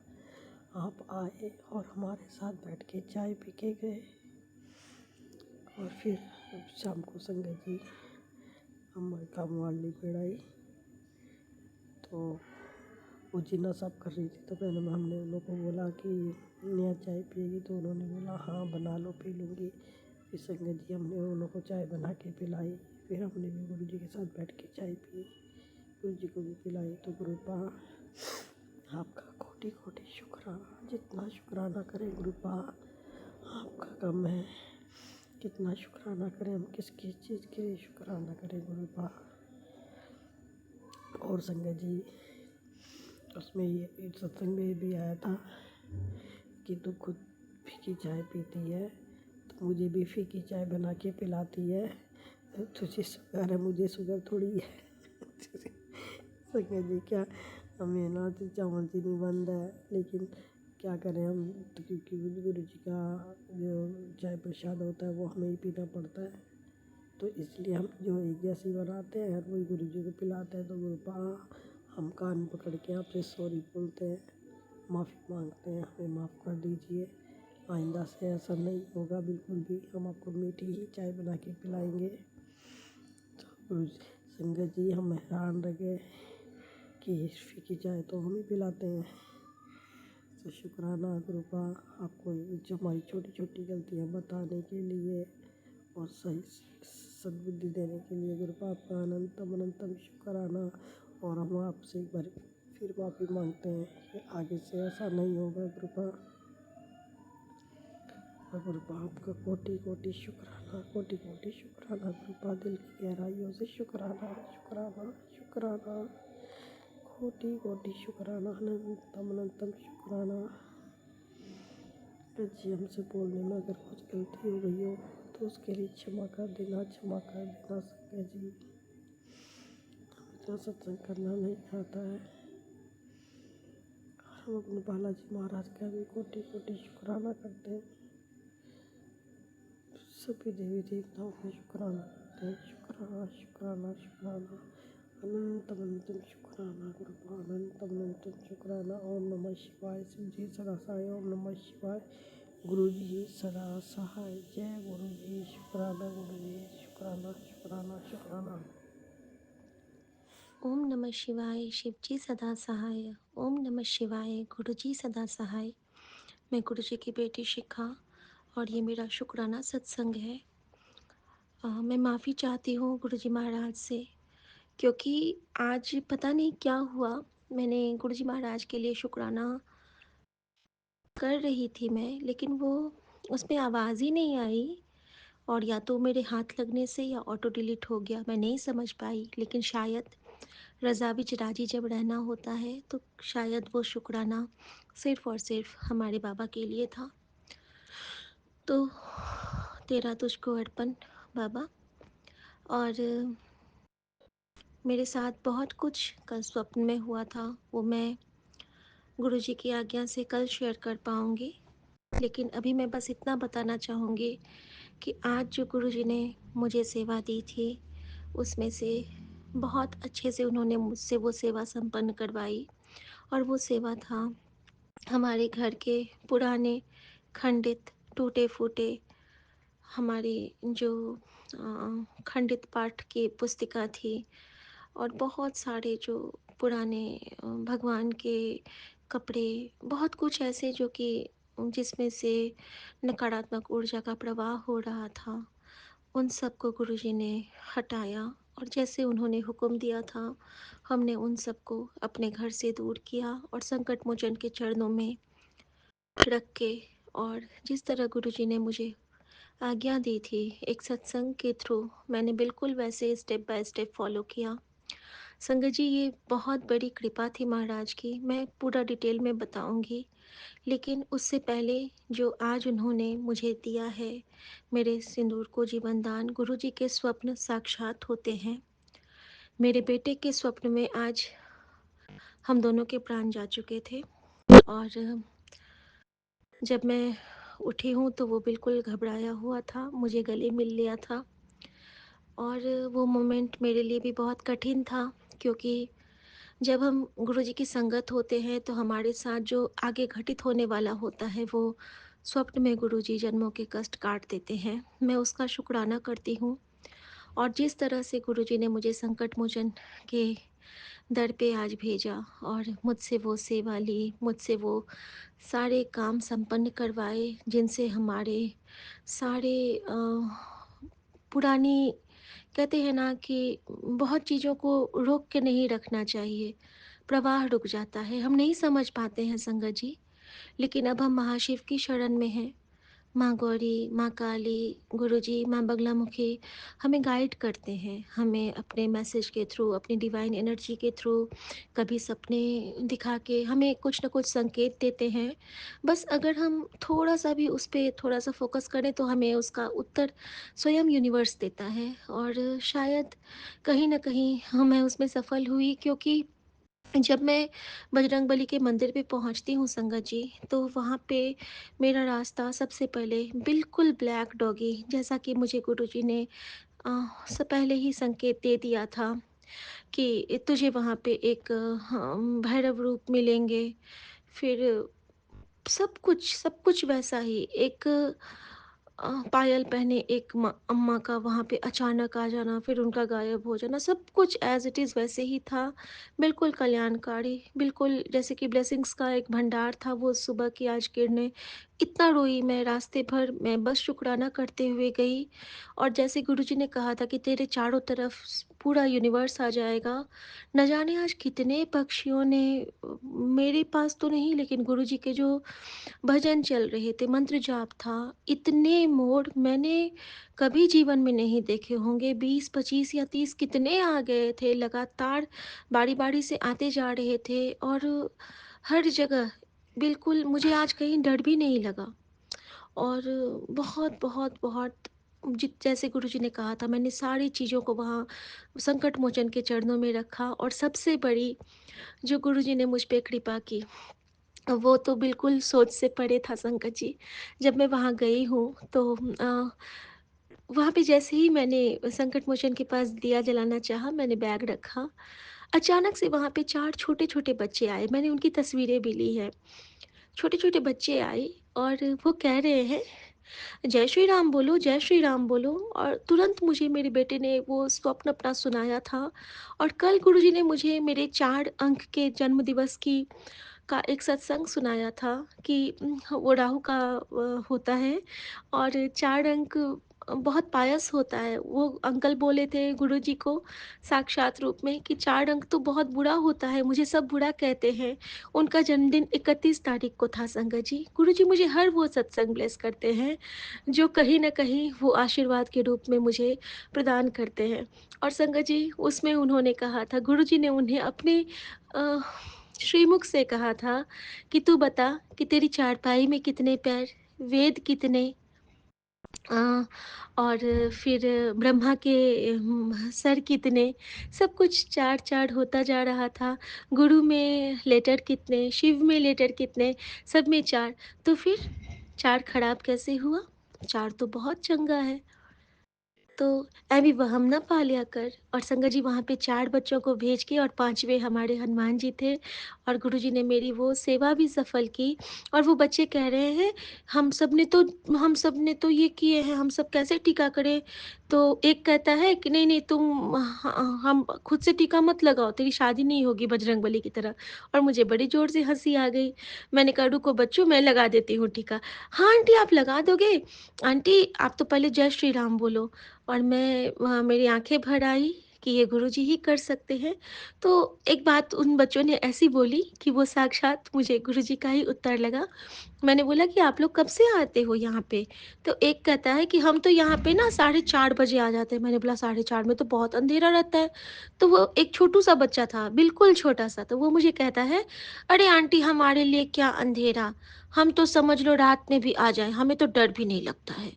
आप आए और हमारे साथ बैठ के चाय पी के गए। और फिर शाम को संगत जी हमारे काम वाली पेड़ आई तो वो जीना साफ कर रही थी, तो पहले हमने उन लोगों को बोला कि नया चाय पिएगी, तो उन्होंने बोला हाँ बना लो पी लूँगी। फिर संगत जी हमने उन लोगों को चाय बना के पिलाई, फिर हमने भी गुरु जी के साथ बैठ के चाय पी, गुरु जी को भी पिलाई। तो गुरुपा आपका कोटि कोटि शुक्राना, जितना शुक्राना करें गुरुपा आपका कम है, कितना शुक्राना करें, हम किस किस चीज़ के लिए शुक्राना करें गुरुपा। और संगत जी उसमें ये सत्संग में भी आया था कि तू खुद फीकी चाय पीती है तो मुझे भी फीकी चाय बना के पिलाती है, तुझे शुगर है मुझे शुगर थोड़ी है। संगत जी क्या हमें ना तो चावल चीनी बंद है, लेकिन क्या करें हम, तो क्योंकि गुरु जी का जो चाय प्रसाद होता है वो हमें ही पीना पड़ता है, तो इसलिए हम जो एक जैसी बनाते हैं वही गुरु जी को पिलाते हैं। तो गुरुपा हम कान पकड़ के आपसे सॉरी बोलते हैं, माफ़ी मांगते हैं, हमें माफ़ कर दीजिए, आइंदा से ऐसा नहीं होगा बिल्कुल भी, हम आपको मीठी ही चाय बना के पिलाएंगे। तो संगत जी हम हैरान रह गए कि फीकी चाय तो हम ही पिलाते हैं। तो शुक्राना गुरुपा आपको जो हमारी छोटी छोटी गलतियाँ बताने के लिए और सही सद्बुद्धि देने के लिए गुरुपा आपका अनंतम अनंतम शुक्राना। और हम आपसे एक बार फिर माफ़ी मांगते हैं कि आगे से ऐसा नहीं होगा गुरुपा। और गुरुपा आपका कोटि कोटि शुक्राना, कोटि कोटि शुक्राना गुरुपा, दिल की गहराइयों से शुक्राना शुक्राना शुक्राना, कोटि कोटि शुक्राना, अनंतम अनंतम शुक्राना। जी हमसे बोलने में अगर कुछ गलती हो गई हो तो उसके लिए क्षमा कर देना, क्षमा कर देना संगत जी, हमें तो सत्संग करना नहीं आता है। हम अपने बालाजी महाराज का भी कोटि कोटि शुक्राना करते हैं। सभी देवी देवताओं का शुक्राना करते हैं। शुक्राना शुक्राना शुक्राना, अनंत अनंतम शुक्राना गुरुभा, अनंत अनंतम शुक्राना। ओम नमः शिवाय। शिव जी सदा सहाय। ओम नमः शिवाय। गुरु जी सदा सहाय। जय गुरु जी। शुक्राना गुरु जी। शुक्राना शुक्राना शुक्राना। ओम नमः शिवाय, शिव जी सदा सहाय। ओम नमः शिवाय, गुरु जी सदा सहाय। मैं गुरु जी की बेटी शिखा, और ये मेरा शुक्राना सत्संग है। मैं माफ़ी चाहती हूँ गुरु जी महाराज से, क्योंकि आज पता नहीं क्या हुआ। मैंने गुरु जी महाराज के लिए शुक्राना कर रही थी मैं, लेकिन वो उसमें आवाज़ ही नहीं आई, और या तो मेरे हाथ लगने से या ऑटो डिलीट हो गया, मैं नहीं समझ पाई। लेकिन शायद रज़ा बिच राजी जब रहना होता है तो शायद वो शुक्राना सिर्फ़ और सिर्फ़ हमारे बाबा के लिए था। तो तेरा तुझको अर्पण बाबा। और मेरे साथ बहुत कुछ कल स्वप्न में हुआ था, वो मैं गुरुजी की आज्ञा से कल शेयर कर पाऊँगी। लेकिन अभी मैं बस इतना बताना चाहूँगी कि आज जो गुरुजी ने मुझे सेवा दी थी, उसमें से बहुत अच्छे से उन्होंने मुझसे वो सेवा संपन्न करवाई। और वो सेवा था हमारे घर के पुराने, खंडित, टूटे-फूटे, हमारी जो खंडित पाठ की पुस्तिका थी, और बहुत सारे जो पुराने भगवान के कपड़े, बहुत कुछ ऐसे जो कि जिसमें से नकारात्मक ऊर्जा का प्रवाह हो रहा था, उन सबको गुरुजी ने हटाया। और जैसे उन्होंने हुक्म दिया था, हमने उन सबको अपने घर से दूर किया और संकट मोचन के चरणों में रख के, और जिस तरह गुरुजी ने मुझे आज्ञा दी थी एक सत्संग के थ्रू, मैंने बिल्कुल वैसे स्टेप बाय स्टेप फॉलो किया। संगत जी, ये बहुत बड़ी कृपा थी महाराज की, मैं पूरा डिटेल में बताऊंगी। लेकिन उससे पहले जो आज उन्होंने मुझे दिया है, मेरे सिंदूर को जीवन दान, गुरु जी के स्वप्न साक्षात होते हैं। मेरे बेटे के स्वप्न में आज हम दोनों के प्राण जा चुके थे, और जब मैं उठी हूँ तो वो बिल्कुल घबराया हुआ था, मुझे गले मिल लिया था। और वो मोमेंट मेरे लिए भी बहुत कठिन था, क्योंकि जब हम गुरुजी की संगत होते हैं तो हमारे साथ जो आगे घटित होने वाला होता है, वो स्वप्न में गुरुजी जन्मों के कष्ट काट देते हैं। मैं उसका शुक्राना करती हूँ। और जिस तरह से गुरुजी ने मुझे संकट मोचन के दर पे आज भेजा, और मुझसे वो सेवा ली, मुझसे वो सारे काम संपन्न करवाए, जिनसे हमारे सारे पुरानी, कहते हैं ना कि बहुत चीज़ों को रोक के नहीं रखना चाहिए, प्रवाह रुक जाता है, हम नहीं समझ पाते हैं संगत जी। लेकिन अब हम महाशिव की शरण में हैं। माँ गौरी, माँ काली, गुरुजी, माँ बगलामुखी हमें गाइड करते हैं, हमें अपने मैसेज के थ्रू, अपनी डिवाइन एनर्जी के थ्रू, कभी सपने दिखा के हमें कुछ न कुछ संकेत देते हैं। बस अगर हम थोड़ा-सा भी उस पे थोड़ा-सा फ़ोकस करें तो हमें उसका उत्तर स्वयं यूनिवर्स देता है। और शायद कहीं न कहीं मैं उसमें सफल हुई, क्योंकि जब मैं बजरंगबली के मंदिर पे पहुंचती हूँ संगत जी, तो वहाँ पे मेरा रास्ता सबसे पहले बिल्कुल ब्लैक डॉगी, जैसा कि मुझे गुरुजी ने से पहले ही संकेत दे दिया था कि तुझे वहाँ पे एक भैरव रूप मिलेंगे। फिर सब कुछ वैसा ही, एक पायल पहने एक अम्मा का वहाँ पे अचानक आ जाना, फिर उनका गायब हो जाना, सब कुछ एज़ इट इज़ वैसे ही था। बिल्कुल कल्याणकारी, बिल्कुल जैसे कि ब्लेसिंग्स का एक भंडार था वो सुबह की आज किरणें। इतना रोई मैं रास्ते भर, मैं बस शुक्राना करते हुए गई। और जैसे गुरुजी ने कहा था कि तेरे चारों तरफ पूरा यूनिवर्स आ जाएगा। न जाने आज कितने पक्षियों ने मेरे पास तो नहीं, लेकिन गुरुजी के जो भजन चल रहे थे, मंत्र जाप था, इतने मोर मैंने कभी जीवन में नहीं देखे होंगे। 20, 25 या 30 कितने आ गए थे, लगातार बारी-बारी से आते जा रहे थे। और हर जगह बिल्कुल मुझे आज कहीं डर भी नहीं लगा। और बहुत, बहुत, बहुत जित जैसे गुरुजी ने कहा था, मैंने सारी चीज़ों को वहाँ संकट मोचन के चरणों में रखा। और सबसे बड़ी जो गुरुजी ने मुझ पे कृपा की, वो तो बिल्कुल सोच से परे था संकट जी। जब मैं वहाँ गई हूँ तो वहाँ पे जैसे ही मैंने संकट मोचन के पास दिया जलाना चाहा, मैंने बैग रखा, अचानक से वहाँ पे 4 छोटे-छोटे बच्चे आए, मैंने उनकी तस्वीरें भी ली हैं। छोटे-छोटे बच्चे आए और वो कह रहे हैं, "जय श्री राम बोलो, जय श्री राम बोलो।" और तुरंत मुझे मेरे बेटे ने वो स्वप्न अपना सुनाया था और कल गुरुजी ने मुझे मेरे 4 अंक के जन्मदिवस की का एक सत्संग सुनाया था कि वो राहु का होता है और 4 अंक बहुत पायस होता है। वो अंकल बोले थे गुरुजी को साक्षात रूप में कि 4 अंक तो बहुत बुरा होता है, मुझे सब बुरा कहते हैं। उनका जन्मदिन 31 तारीख को था संगत जी। गुरुजी मुझे हर वो सत्संग ब्लेस करते हैं, जो कहीं न कहीं वो आशीर्वाद के रूप में मुझे प्रदान करते हैं। और संगत जी उसमें उन्होंने कहा था गुरुजी ने उन्हें अपने अ, श्रीमुख से कहा था कि तू बता कि तेरी चारपाई में कितने पैर, वेद कितने अ, और फिर ब्रह्मा के सर कितने, सब कुछ चार-चार होता जा रहा था। गुरु में लेटर कितने, शिव में लेटर कितने, सब में 4 तो फिर 4 खराब कैसे हुआ? 4 तो बहुत चंगा है। तो ऐवी वहम ना पाल्या कर और संगत जी वहाँ पे 4 बच्चों को भेज के और 5वें हमारे हनुमान जी थे और गुरुजी ने मेरी वो सेवा भी सफल की और वो बच्चे कह रहे हैं, हम सब ने तो ये किए हैं, हम सब कैसे टीका करें? तो एक कहता है कि नहीं, नहीं तुम हम खुद से टीका मत लगाओ, तेरी शादी नहीं होगी बजरंगबली की तरह और मुझे बड़ी ज़ोर से हँसी आ गई। मैंने कहा रुको बच्चों मैं लगा देती हूँ टीका। हाँ, आंटी आप लगा दोगे? आंटी आप तो पहले जय श्री राम बोलो। और मैं वहाँ मेरी आँखें भर आई कि ये गुरुजी ही कर सकते हैं। तो एक बात उन बच्चों ने ऐसी बोली कि वो साक्षात मुझे गुरुजी का ही उत्तर लगा। मैंने बोला कि आप लोग कब से आते हो यहाँ पे? तो एक कहता है कि हम तो यहाँ पे ना साढ़े 4 बजे आ जाते हैं। मैंने बोला साढ़े 4 में तो बहुत अंधेरा रहता है। तो वो एक छोटू-सा बच्चा था, बिल्कुल छोटा-सा, तो वो मुझे कहता है, "अरे आंटी हमारे लिए क्या अंधेरा? हम तो समझ लो रात में भी आ जाएँ, हमें तो डर भी नहीं लगता है।"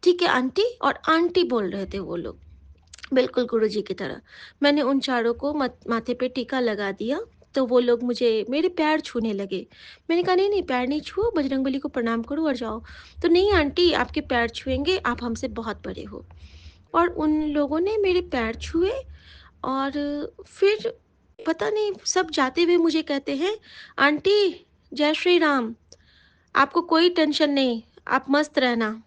ठीक है आंटी और आंटी बोल रहे थे वो लोग, बिल्कुल गुरुजी की तरह। मैंने उन चारों को मत माथे पे टीका लगा दिया, तो वो लोग मुझे मेरे पैर छूने लगे। मैंने कहा, "नहीं, नहीं, पैर नहीं छुओ, बजरंगबली को प्रणाम करो और जाओ।" तो, "नहीं आंटी, आपके पैर छुएँगे, आप हमसे बहुत बड़े हो।" और उन लोगों ने मेरे पैर छुए और फिर पता नहीं सब जाते हुए मुझे कहते हैं, "आंटी, जय श्री राम, आपको कोई टेंशन नहीं, आप मस्त रहना।"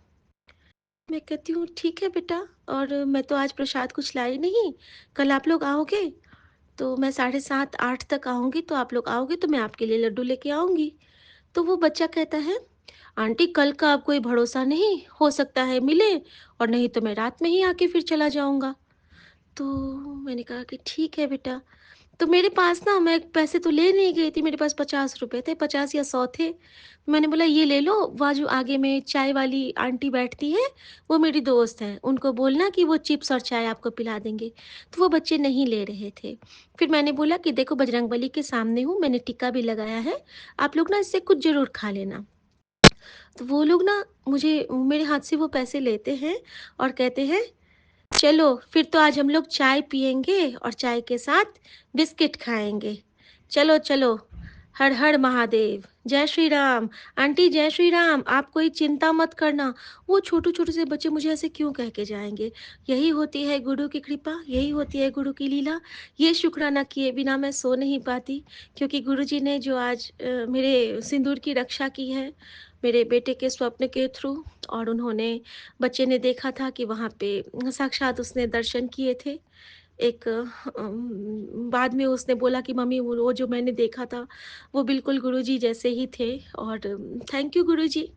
मैं कहती हूँ, "ठीक है बेटा और मैं तो आज प्रसाद कुछ लाई नहीं, कल आप लोग आओगे? तो मैं साढ़े 7-8 तक आऊँगी, तो आप लोग आओगे तो मैं आपके लिए लड्डू लेके आऊँगी।" तो वो बच्चा कहता है, "आंटी कल का अब कोई भरोसा नहीं, हो सकता है मिले और नहीं तो मैं रात में ही आके फिर चला जाऊँगा।" तो मैंने कहा कि ठीक है बेटा। तो मेरे पास ना मैं पैसे तो ले नहीं गई थी, मेरे पास ₹50 थे, 50 या 100 थे। मैंने बोला ये ले लो, वहाँ जो आगे में चाय वाली आंटी बैठती हैं, वो मेरी दोस्त हैं, उनको बोलना कि वो चिप्स और चाय आपको पिला देंगे। तो वो बच्चे नहीं ले रहे थे। फिर मैंने बोला कि देखो बजरंगबली के सामने हूँ, मैंने टीका भी लगाया है, आप लोग ना इससे कुछ ज़रूर खा लेना। तो वो लोग ना मुझे मेरे हाथ से वो पैसे लेते हैं और कहते हैं चलो, फिर तो आज हम लोग चाय पिएँगे और चाय के साथ बिस्किट खाएँगे। चलो, चलो, हर हर महादेव, जय श्री राम, आंटी जय श्री राम, आप कोई चिंता मत करना। वो छोटे-छोटे से बच्चे मुझे ऐसे क्यों कह के जाएँगे? यही होती है गुरु की कृपा, यही होती है गुरु की लीला। ये शुक्राना किए बिना मैं सो नहीं पाती क्योंकि गुरुजी ने जो आज मेरे सिंदूर की रक्षा की है, मेरे बेटे के स्वप्न के थ्रू और उन्होंने बच्चे ने देखा था कि वहाँ पे साक्षात उसने दर्शन किए थे। एक बाद में उसने बोला कि मम्मी वो जो मैंने देखा था, वो बिल्कुल गुरुजी जैसे ही थे और थैंक यू गुरुजी,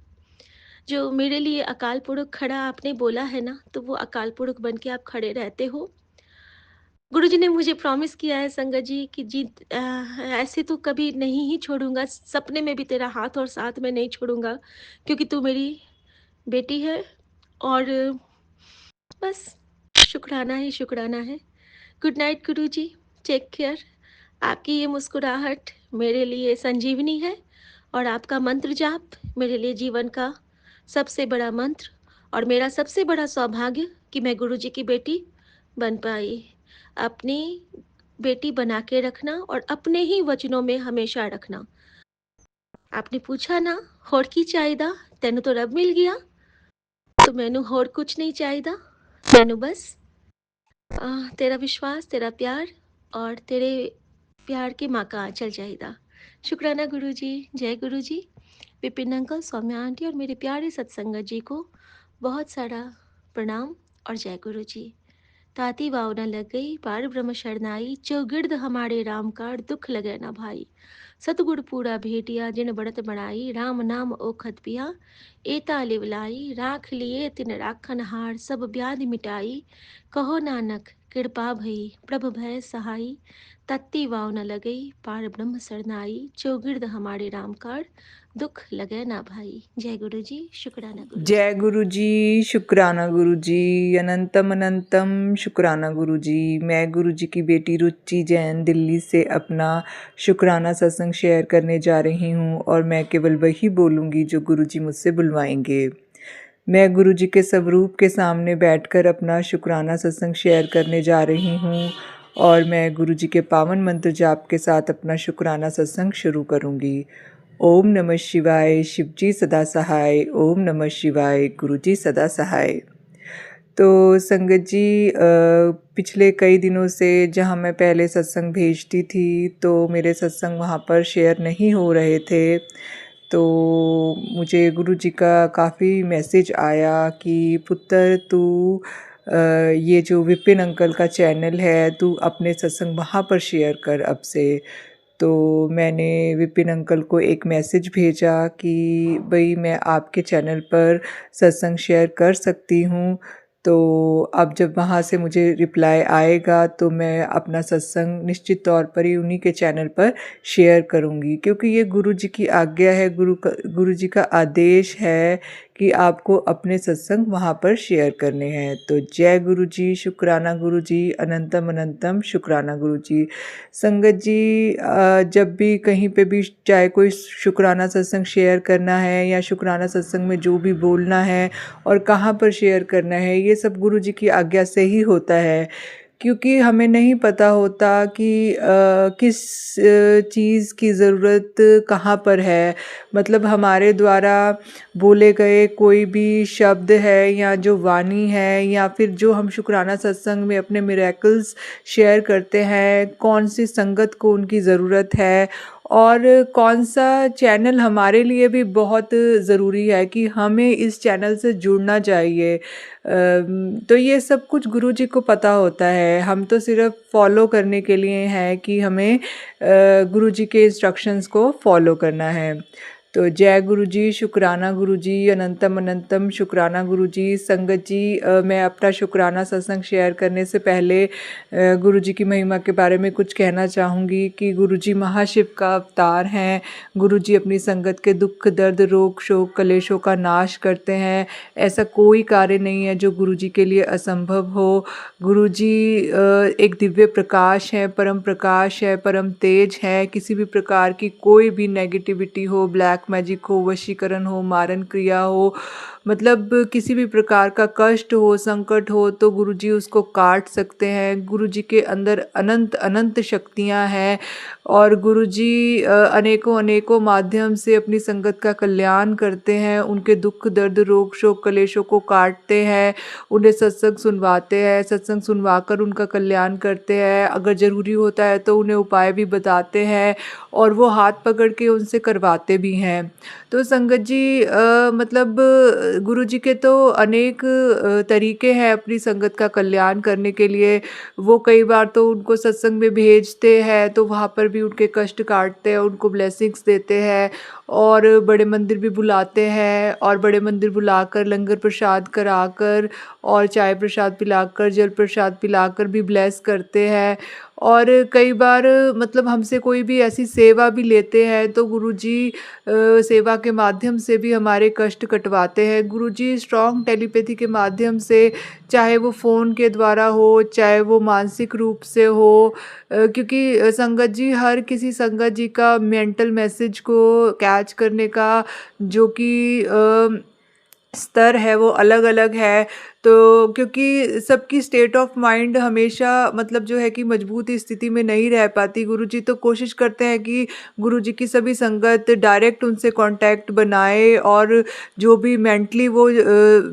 जो मेरे लिए अकाल पुरुष खड़ा आपने बोला है ना, तो वो अकाल पुरुष बन के आप खड़े रहते हो। गुरुजी ने मुझे प्रॉमिस किया है संगत जी कि ऐसे तो कभी नहीं ही छोड़ूँगा, सपने में भी तेरा हाथ और साथ मैं नहीं छोड़ूँगा, क्योंकि तू मेरी बेटी है और बस शुक्राना ही शुक्राना है। गुड नाइट गुरुजी, टेक केयर। आपकी ये मुस्कुराहट मेरे लिए संजीवनी है और आपका मंत्र जाप मेरे लिए जीवन का सबसे बड़ा मंत्र और मेरा सबसे बड़ा सौभाग्य कि मैं गुरुजी की बेटी बन पाई। अपनी बेटी बना के रखना और अपने ही वचनों में हमेशा रखना। आपने पूछा ना, होर की चाहिदा? तेनू तो रब मिल गया, तो मैनू होर कुछ नहीं चाहिदा। मैनू बस तेरा विश्वास, तेरा प्यार और तेरे प्यार के माँ का आंचल चाहिदा। शुक्राना गुरु जी, जय गुरु जी। विपिन अंकल, सौम्या आंटी और मेरे प्यारे सत्संगत जी को बहुत सारा प्रणाम और जय गुरु जी। ताती वाव न लग गई, पार ब्रह्म शरनाई, चौगिर्द हमारे राम का दुख लगे ना भाई। सतगुर पूरा भेटिया, जिन बढ़त बढ़ाई, राम नाम ओखत पिया, एता लिवलाई, राख लिए तिन राखन हार, सब ब्याधि मिटाई, कहो नानक कृपा भई, प्रभ भय सहाई, तत्ती वाव न लगई, पार ब्रह्म सरनाई, चौगिर्द हमारे राम कार, दुख लगे ना भाई। जय गुरु जी, शुक्राना गुरु जी। जय गुरु जी, शुक्राना गुरु जी, अनंतम अनंतम शुक्राना गुरु जी। मैं गुरु जी की बेटी रुचि जैन दिल्ली से अपना शुक्राना सत्संग शेयर करने जा रही हूँ और मैं केवल वही बोलूँगी जो गुरु जी मुझसे बुलवाएंगे। मैं गुरु जी के स्वरूप के सामने बैठकर अपना शुक्राना सत्संग शेयर करने जा रही हूँ और मैं गुरु जी के पावन मंत्र जाप के साथ अपना शुक्राना सत्संग शुरू करूँगी। ओम नमः शिवाय, शिवजी सदा सहाय। ओम नमः शिवाय, गुरुजी सदा सहाय। तो संगत जी, पिछले कई दिनों से जहाँ मैं पहले सत्संग भेजती थी तो मेरे सत्संग वहाँ पर शेयर नहीं हो रहे थे। तो मुझे गुरु जी का काफ़ी मैसेज आया कि पुत्र तू ये जो विपिन अंकल का चैनल है तू अपने सत्संग वहाँ पर शेयर कर अब से। तो मैंने विपिन अंकल को एक मैसेज भेजा कि भाई मैं आपके चैनल पर सत्संग शेयर कर सकती हूँ। तो अब जब वहाँ से मुझे रिप्लाई आएगा तो मैं अपना सत्संग निश्चित तौर पर ही उन्हीं के चैनल पर शेयर करूँगी, क्योंकि ये गुरु जी की आज्ञा है, गुरु जी का आदेश है कि आपको अपने सत्संग वहाँ पर शेयर करने हैं। तो जय गुरु जी, शुक्राना गुरु जी, अनंतम अनंतम शुक्राना गुरु जी। संगत जी, जब भी कहीं पे भी चाहे कोई शुक्राना सत्संग शेयर करना है या शुक्राना सत्संग में जो भी बोलना है और कहाँ पर शेयर करना है, ये सब गुरु जी की आज्ञा से ही होता है। क्योंकि हमें नहीं पता होता कि किस चीज़ की ज़रूरत कहाँ पर है। मतलब हमारे द्वारा बोले गए कोई भी शब्द है या जो वाणी है या फिर जो हम शुक्राना सत्संग में अपने मिरेकल्स शेयर करते हैं, कौन सी संगत को उनकी ज़रूरत है और कौन सा चैनल हमारे लिए भी बहुत ज़रूरी है कि हमें इस चैनल से जुड़ना चाहिए। तो ये सब कुछ गुरु जी को पता होता है, हम तो सिर्फ फॉलो करने के लिए हैं कि हमें गुरु जी के इंस्ट्रक्शंस को फॉलो करना है। तो जय गुरु जी, शुक्राना गुरु जी, अनंतम अनंतम शुक्राना गुरु जी। संगत जी, मैं अपना शुक्राना सत्संग शेयर करने से पहले गुरु जी की महिमा के बारे में कुछ कहना चाहूँगी कि गुरु जी महाशिव का अवतार हैं। गुरु जी अपनी संगत के दुख दर्द रोग शोक कलेशों का नाश करते हैं। ऐसा कोई कार्य नहीं है जो गुरु जी के लिए असंभव हो। गुरु जी एक दिव्य प्रकाश है, परम तेज है। किसी भी प्रकार की कोई भी नेगेटिविटी हो, ब्लैक मैजिक हो, वशीकरण हो, मारण क्रिया हो, मतलब किसी भी प्रकार का कष्ट हो, संकट हो, तो गुरुजी उसको काट सकते हैं। गुरुजी के अंदर अनंत अनंत शक्तियां हैं और गुरुजी अनेकों अनेकों माध्यम से अपनी संगत का कल्याण करते हैं, उनके दुख दर्द रोग शोक कलेशों को काटते हैं, उन्हें सत्संग सुनवाते हैं, सत्संग सुनवाकर उनका कल्याण करते हैं। अगर ज़रूरी होता है तो उन्हें उपाय भी बताते हैं और वो हाथ पकड़ के उनसे करवाते भी हैं। तो संगत जी, मतलब गुरु जी के तो अनेक तरीके हैं अपनी संगत का कल्याण करने के लिए। वो कई बार तो उनको सत्संग में भेजते हैं तो वहाँ पर भी उनके कष्ट काटते हैं, उनको ब्लेसिंग्स देते हैं और बड़े मंदिर भी बुलाते हैं और बड़े मंदिर बुलाकर लंगर प्रसाद कराकर और चाय प्रसाद पिलाकर जल प्रसाद पिलाकर भी ब्लेस करते हैं। और कई बार मतलब हमसे कोई भी ऐसी सेवा भी लेते हैं तो गुरुजी सेवा के माध्यम से भी हमारे कष्ट कटवाते हैं। गुरुजी स्ट्रॉन्ग टेलीपैथी के माध्यम से, चाहे वो फ़ोन के द्वारा हो, चाहे वो मानसिक रूप से हो, क्योंकि संगत जी, हर किसी संगत जी का मेंटल मैसेज को कैच करने का जो कि स्तर है वो अलग अलग है। तो क्योंकि सबकी स्टेट ऑफ माइंड हमेशा मतलब जो है कि मजबूत स्थिति में नहीं रह पाती। गुरुजी तो कोशिश करते हैं कि गुरुजी की सभी संगत डायरेक्ट उनसे कांटेक्ट बनाए और जो भी मेंटली वो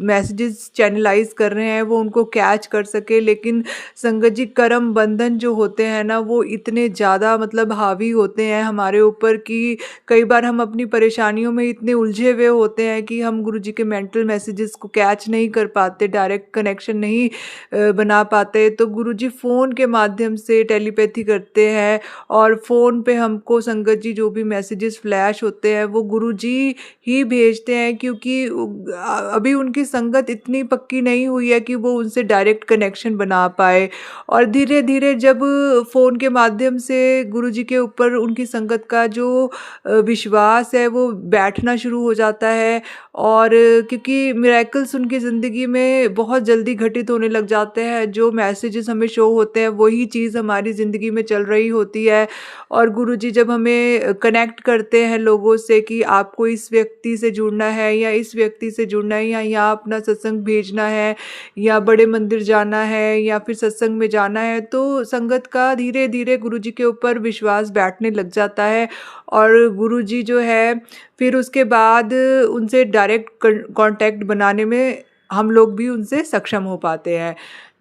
मैसेजेस चैनलाइज कर रहे हैं वो उनको कैच कर सके। लेकिन संगत जी कर्म बंधन जो होते हैं ना वो इतने ज़्यादा मतलब हावी होते हैं हमारे ऊपर कि कई बार हम अपनी परेशानियों में इतने उलझे हुए होते हैं कि हम गुरुजी के मेंटल मैसेजेस को कैच नहीं कर पाते, डायरेक्ट कनेक्शन नहीं बना पाते। तो गुरुजी फ़ोन के माध्यम से टेलीपैथी करते हैं और फ़ोन पे हमको संगत जी जो भी मैसेजेस फ्लैश होते हैं वो गुरुजी ही भेजते हैं, क्योंकि अभी उनकी संगत इतनी पक्की नहीं हुई है कि वो उनसे डायरेक्ट कनेक्शन बना पाए। और धीरे धीरे जब फ़ोन के माध्यम से गुरुजी के ऊपर उनकी संगत का जो विश्वास है वो बैठना शुरू हो जाता है। और क्योंकि मिरेकल्स उनकी ज़िंदगी में बहुत जल्दी घटित होने लग जाते हैं, जो मैसेजेस हमें शो होते हैं वही चीज़ हमारी ज़िंदगी में चल रही होती है। और गुरुजी जब हमें कनेक्ट करते हैं लोगों से कि आपको इस व्यक्ति से जुड़ना है या इस व्यक्ति से जुड़ना है या यहाँ अपना सत्संग भेजना है या बड़े मंदिर जाना है या फिर सत्संग में जाना है, तो संगत का धीरे धीरे गुरुजी के ऊपर विश्वास बैठने लग जाता है। और गुरुजी जो है फिर उसके बाद उनसे डायरेक्ट कांटेक्ट बनाने में हम लोग भी उनसे सक्षम हो पाते हैं।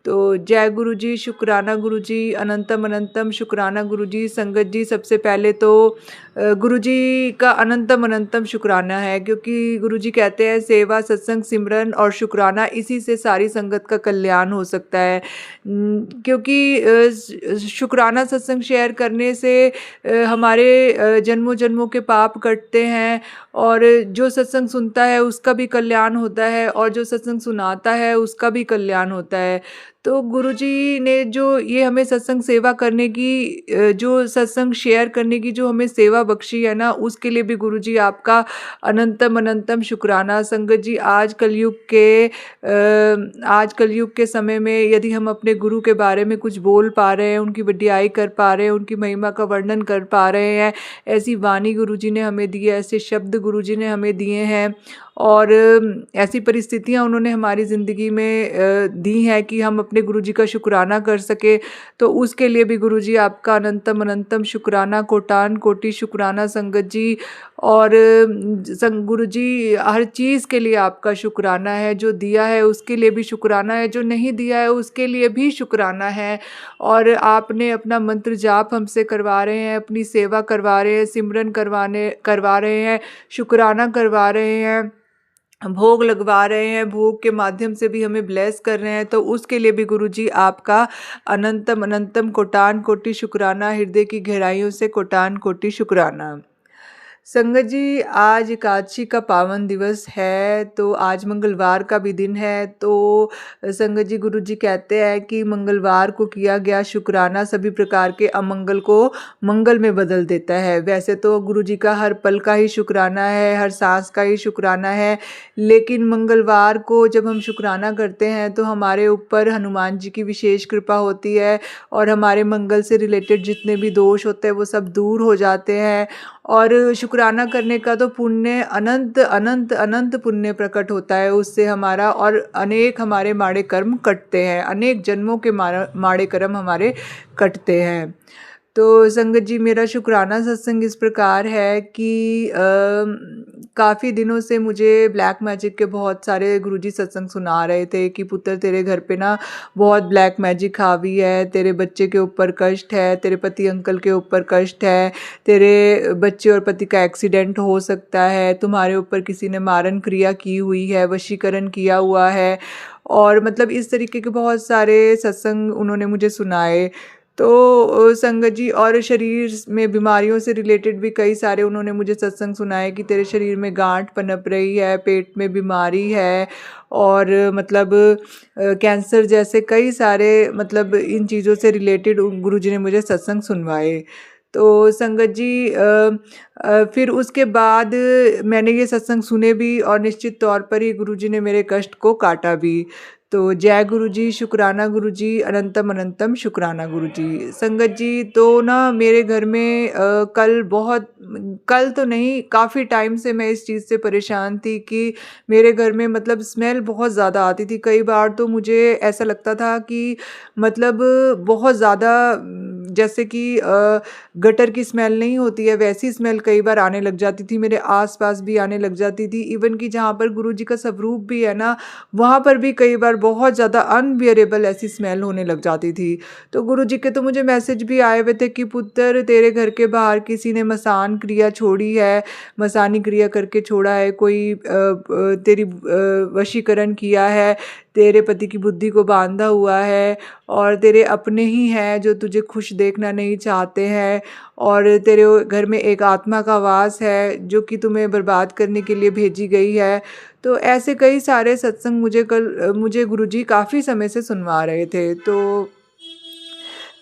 तो जय गुरु जी, शुक्राना गुरु जी, अनंतम अनंतम शुक्राना गुरु जी। संगत जी सबसे पहले तो गुरु जी का अनंतम अनंतम शुक्राना है, क्योंकि गुरु जी कहते हैं सेवा सत्संग सिमरन और शुक्राना, इसी से सारी संगत का कल्याण हो सकता है। क्योंकि शुक्राना सत्संग शेयर करने से हमारे जन्मों जन्मों के पाप कटते हैं और जो सत्संग सुनता है उसका भी कल्याण होता है और जो सत्संग सुनाता है उसका भी कल्याण होता है। तो गुरुजी ने जो ये हमें सत्संग सेवा करने की जो सत्संग शेयर करने की जो हमें सेवा बख्शी है ना, उसके लिए भी गुरुजी आपका अनंतम अनंतम शुक्राना। संगत जी आज कलयुग के समय में यदि हम अपने गुरु के बारे में कुछ बोल पा रहे हैं, उनकी वड्डियाई कर पा रहे हैं, उनकी महिमा का वर्णन कर पा रहे हैं, ऐसी वाणी गुरुजी ने हमें दी है, ऐसे शब्द गुरुजी ने हमें दिए हैं और ऐसी परिस्थितियां उन्होंने हमारी ज़िंदगी में दी हैं कि हम अपने गुरुजी का शुक्राना कर सके। तो उसके लिए भी गुरुजी आपका अनंतम अनंतम शुक्राना, कोटान कोटि शुक्राना संगत जी। और गुरुजी हर चीज़ के लिए आपका शुक्राना है, जो दिया है उसके लिए भी शुक्राना है, जो नहीं दिया है उसके लिए भी शुक्राना है। और आपने अपना मंत्र जाप हमसे करवा रहे हैं, अपनी सेवा करवा रहे हैं, सिमरन करवा रहे हैं, शुक्राना करवा रहे हैं, भोग लगवा रहे हैं, भोग के माध्यम से भी हमें ब्लेस कर रहे हैं। तो उसके लिए भी गुरुजी आपका अनंतम अनंतम कोटान कोटि शुक्राना, हृदय की गहराइयों से कोटान कोटि शुक्राना। संगत जी आज एकादशी का पावन दिवस है, तो आज मंगलवार का भी दिन है। तो संगत जी गुरु जी कहते हैं कि मंगलवार को किया गया शुक्राना सभी प्रकार के अमंगल को मंगल में बदल देता है। वैसे तो गुरु जी का हर पल का ही शुक्राना है, हर सांस का ही शुक्राना है, लेकिन मंगलवार को जब हम शुक्राना करते हैं तो हमारे ऊपर हनुमान जी की विशेष कृपा होती है और हमारे मंगल से रिलेटेड जितने भी दोष होते हैं वो सब दूर हो जाते हैं। और शुक्राना करने का तो पुण्य अनंत अनंत अनंत पुण्य प्रकट होता है उससे हमारा, और अनेक हमारे माड़े कर्म कटते हैं, अनेक जन्मों के माड़े कर्म हमारे कटते हैं। तो संगत जी मेरा शुक्राना सत्संग इस प्रकार है कि काफ़ी दिनों से मुझे ब्लैक मैजिक के बहुत सारे गुरुजी सत्संग सुना रहे थे कि पुत्र तेरे घर पे ना बहुत ब्लैक मैजिक हावी है, तेरे बच्चे के ऊपर कष्ट है, तेरे पति अंकल के ऊपर कष्ट है, तेरे बच्चे और पति का एक्सीडेंट हो सकता है, तुम्हारे ऊपर किसी ने मारन क्रिया की हुई है, वशीकरण किया हुआ है, और मतलब इस तरीके के बहुत सारे सत्संग उन्होंने मुझे सुनाए। तो संगत जी और शरीर में बीमारियों से रिलेटेड भी कई सारे उन्होंने मुझे सत्संग सुनाए कि तेरे शरीर में गांठ पनप रही है, पेट में बीमारी है, और मतलब कैंसर जैसे कई सारे मतलब इन चीज़ों से रिलेटेड गुरुजी ने मुझे सत्संग सुनवाए। तो संगत जी फिर उसके बाद मैंने ये सत्संग सुने भी और निश्चित तौर पर ही गुरुजी ने मेरे कष्ट को काटा भी। तो जय गुरु जी, शुक्राना गुरु जी, अनंतम अनंतम शुक्राना गुरु जी। संगत जी, तो ना मेरे घर में कल तो नहीं, काफ़ी टाइम से मैं इस चीज़ से परेशान थी कि मेरे घर में मतलब स्मेल बहुत ज़्यादा आती थी। कई बार तो मुझे ऐसा लगता था कि मतलब बहुत ज़्यादा जैसे कि गटर की स्मेल नहीं होती है, वैसी स्मेल कई बार आने लग जाती थी, मेरे आस-पास भी आने लग जाती थी। इवन कि जहाँ पर गुरु जी का स्वरूप भी है ना, वहाँ पर भी कई बार बहुत ज़्यादा अनबियरेबल ऐसी स्मेल होने लग जाती थी। तो गुरु जी के तो मुझे मैसेज भी आए हुए थे कि पुत्र, तेरे घर के बाहर किसी ने मसान क्रिया छोड़ी है, मसानी क्रिया करके छोड़ा है, कोई तेरी वशीकरण किया है, तेरे पति की बुद्धि को बांधा हुआ है, और तेरे अपने ही हैं जो तुझे खुश देखना नहीं चाहते हैं, और तेरे घर में एक आत्मा का वास है जो कि तुम्हें बर्बाद करने के लिए भेजी गई है। तो ऐसे कई सारे सत्संग मुझे गुरुजी काफ़ी समय से सुनवा रहे थे। तो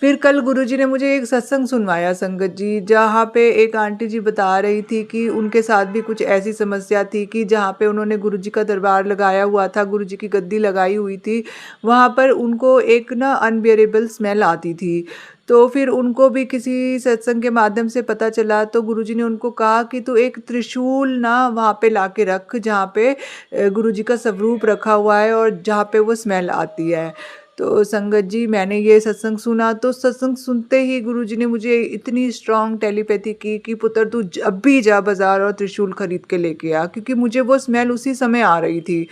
फिर कल गुरुजी ने मुझे एक सत्संग सुनवाया संगत जी, जहाँ पे एक आंटी जी बता रही थी कि उनके साथ भी कुछ ऐसी समस्या थी कि जहाँ पे उन्होंने गुरुजी का दरबार लगाया हुआ था, गुरुजी की गद्दी लगाई हुई थी, वहाँ पर उनको एक ना अनबियरेबल स्मेल आती थी। तो फिर उनको भी किसी सत्संग के माध्यम से पता चला, तो गुरुजी ने उनको कहा कि तू एक त्रिशूल ना वहाँ पे ला के रख, जहाँ पे गुरुजी का स्वरूप रखा हुआ है और जहाँ पे वो स्मेल आती है। तो संगत जी, मैंने ये सत्संग सुना, तो सत्संग सुनते ही गुरुजी ने मुझे इतनी स्ट्रॉन्ग टेलीपैथी की कि पुत्र तू जब भी जा बाज़ार और त्रिशूल खरीद के लेके आ, क्योंकि मुझे वो स्मेल उसी समय आ रही थी।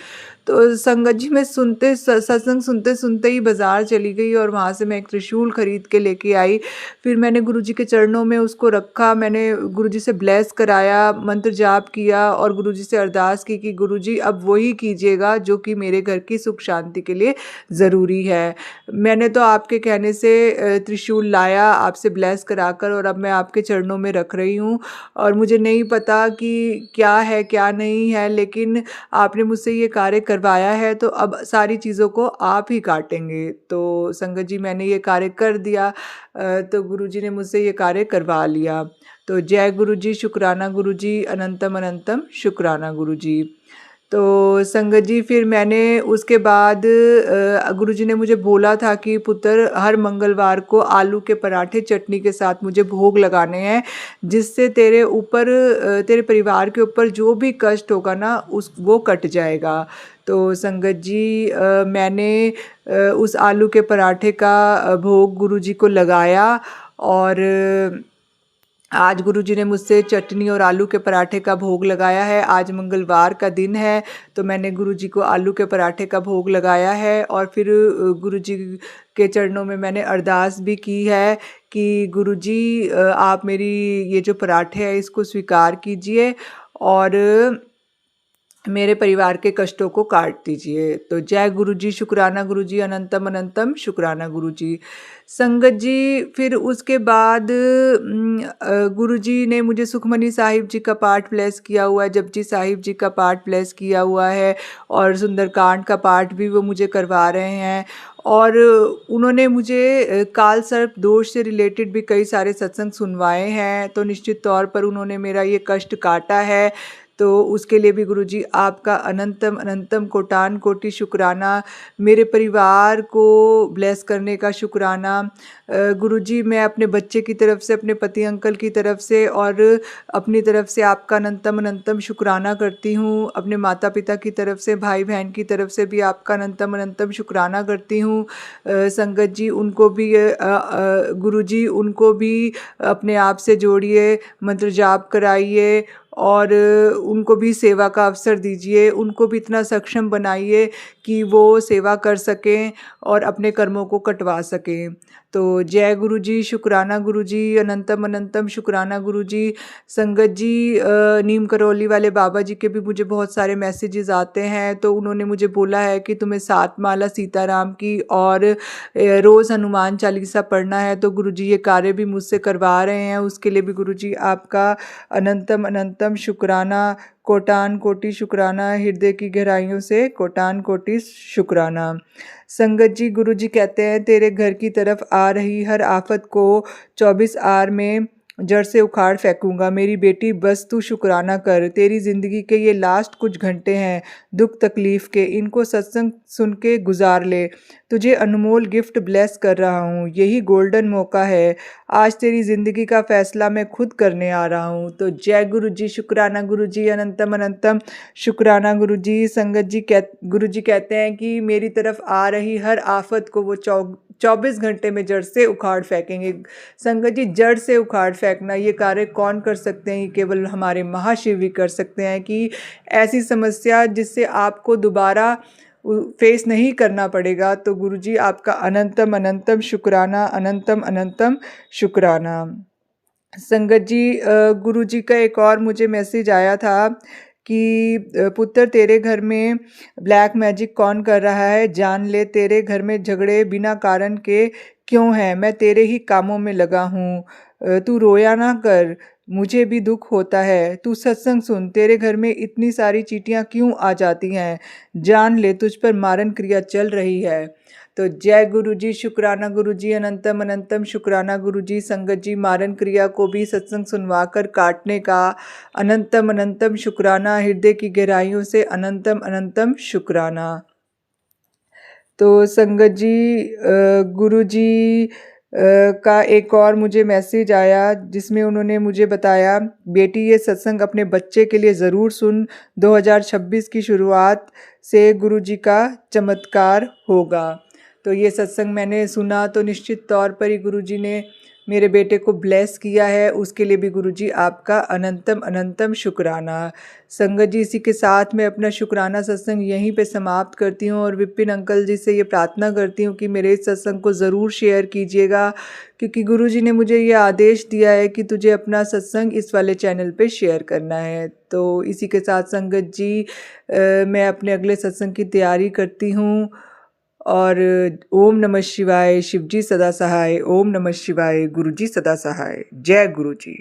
तो संगत जी, मैं सत्संग सुनते सुनते ही बाज़ार चली गई और वहाँ से मैं एक त्रिशूल खरीद के लेके आई। फिर मैंने गुरुजी के चरणों में उसको रखा, मैंने गुरुजी से ब्लेस कराया, मंत्र जाप किया और गुरुजी से अरदास की कि गुरुजी अब वही कीजिएगा जो कि मेरे घर की सुख शांति के लिए ज़रूरी है। मैंने तो आपके कहने से त्रिशूल लाया, आपसे ब्लेस कराकर, और अब मैं आपके चरणों में रख रही हूँ। और मुझे नहीं पता कि क्या है क्या नहीं है, लेकिन आपने मुझसे ये कार्य करवाया है, तो अब सारी चीज़ों को आप ही काटेंगे। तो संगत जी, मैंने ये कार्य कर दिया, तो गुरुजी ने मुझसे ये कार्य करवा लिया। तो जय गुरु जी, शुक्राना गुरु जी, अनंतम अनंतम शुक्राना गुरु जी। तो संगत जी, फिर मैंने उसके बाद गुरुजी ने मुझे बोला था कि पुत्र, हर मंगलवार को आलू के पराठे चटनी के साथ मुझे भोग लगाने हैं, जिससे तेरे ऊपर तेरे परिवार के ऊपर जो भी कष्ट होगा ना वो कट जाएगा। तो संगत जी, मैंने उस आलू के पराठे का भोग गुरुजी को लगाया, और आज गुरुजी ने मुझसे चटनी और आलू के पराठे का भोग लगाया है। आज मंगलवार का दिन है, तो मैंने गुरुजी को आलू के पराठे का भोग लगाया है, और फिर गुरुजी के चरणों में मैंने अरदास भी की है कि गुरुजी, आप मेरी ये जो पराठे है इसको स्वीकार कीजिए और मेरे परिवार के कष्टों को काट दीजिए। तो जय गुरु जी, शुक्राना गुरु जी, अनंतम अनंतम शुक्राना गुरु जी। संगत जी, फिर उसके बाद गुरु जी ने मुझे सुखमनी साहिब जी का पाठ ब्लेस किया हुआ है, जपजी साहिब जी का पाठ ब्लेस किया हुआ है, और सुंदरकांड का पाठ भी वो मुझे करवा रहे हैं। और उन्होंने मुझे काल सर्प दोष से रिलेटेड भी कई सारे सत्संग सुनवाए हैं, तो निश्चित तौर पर उन्होंने मेरा ये कष्ट काटा है। तो उसके लिए भी गुरुजी आपका अनंतम अनंतम कोटान कोटि शुक्राना, मेरे परिवार को ब्लेस करने का शुक्राना। गुरुजी, मैं अपने बच्चे की तरफ से, अपने पति अंकल की तरफ से और अपनी तरफ से आपका अनंतम अनंतम शुक्राना करती हूँ। अपने माता पिता की तरफ से, भाई बहन की तरफ से भी आपका अनंतम अनंतम शुक्राना करती हूँ। संगत जी, उनको भी गुरुजी, उनको भी अपने आप से जोड़िए, मंत्र जाप कराइए और उनको भी सेवा का अवसर दीजिए, उनको भी इतना सक्षम बनाइए कि वो सेवा कर सकें और अपने कर्मों को कटवा सकें। तो जय गुरु जी, शुक्राना गुरु जी, अनंतम अनंतम शुक्राना गुरु जी। संगत जी, नीम करौली वाले बाबा जी के भी मुझे बहुत सारे मैसेजेस आते हैं, तो उन्होंने मुझे बोला है कि तुम्हें 7 माला सीताराम की और रोज़ हनुमान चालीसा पढ़ना है, तो गुरु जी ये कार्य भी मुझसे करवा रहे हैं। उसके लिए भी गुरु जी आपका अनंतम अनंतम शुक्राना, कोटान कोटि शुक्राना, हृदय की गहराइयों से कोटान कोटि शुक्राना। संगत जी, गुरु जी कहते हैं, तेरे घर की तरफ आ रही हर आफत को 24 आवर में जड़ से उखाड़ फेंकूंगा। मेरी बेटी बस तू शुक्राना कर, तेरी ज़िंदगी के ये लास्ट कुछ घंटे हैं दुख तकलीफ़ के, इनको सत्संग सुन के गुजार ले। तुझे अनमोल गिफ्ट ब्लेस कर रहा हूँ, यही गोल्डन मौका है। आज तेरी ज़िंदगी का फ़ैसला मैं खुद करने आ रहा हूँ। तो जय गुरु जी, शुक्राना गुरु जी, अनंतम अनंतम शुक्राना गुरु जी। संगत जी गुरु जी कहते हैं कि मेरी तरफ आ रही हर आफत को वो 24 घंटे में जड़ से उखाड़ फेंकेंगे। संगत जी, जड़ से उखाड़ फेंकना ये कार्य कौन कर सकते हैं? केवल हमारे महाशिव ही कर सकते हैं कि ऐसी समस्या जिससे आपको दोबारा फेस नहीं करना पड़ेगा। तो गुरुजी आपका अनंतम अनंतम शुक्राना, अनंतम अनंतम शुक्राना। संगत जी, गुरुजी का एक और मुझे मैसेज आया था कि पुत्र तेरे घर में ब्लैक मैजिक कौन कर रहा है, जान ले। तेरे घर में झगड़े बिना कारण के क्यों हैं? मैं तेरे ही कामों में लगा हूँ, तू रोया ना कर, मुझे भी दुख होता है। तू सत्संग सुन, तेरे घर में इतनी सारी चींटियाँ क्यों आ जाती हैं? जान ले, तुझ पर मारन क्रिया चल रही है। तो जय गुरु जी, शुक्राना गुरु जी, अनंतम अनंतम शुक्राना गुरु जी। संगत जी, मारन क्रिया को भी सत्संग सुनवा कर काटने का अनंतम अनंतम शुक्राना, हृदय की गहराइयों से अनंतम अनंतम शुक्राना। तो संगत जी, गुरु जी का एक और मुझे मैसेज आया जिसमें उन्होंने मुझे बताया, बेटी ये सत्संग अपने बच्चे के लिए ज़रूर सुन, 2026 की शुरुआत से गुरु जी का चमत्कार होगा। तो ये सत्संग मैंने सुना तो निश्चित तौर पर ही गुरु जी ने मेरे बेटे को ब्लेस किया है, उसके लिए भी गुरुजी आपका अनंतम अनंतम शुक्राना। संगत जी, इसी के साथ मैं अपना शुक्राना सत्संग यहीं पे समाप्त करती हूँ और विपिन अंकल जी से ये प्रार्थना करती हूँ कि मेरे इस सत्संग को ज़रूर शेयर कीजिएगा, क्योंकि गुरुजी ने मुझे ये आदेश दिया है कि तुझे अपना सत्संग इस वाले चैनल पे शेयर करना है। तो इसी के साथ संगत जी, मैं अपने अगले सत्संग की तैयारी करती हूँ। और ओम नमः शिवाय, शिवजी सदा सहाय। ओम नमः शिवाय, गुरुजी सदा सहाय। जय गुरुजी।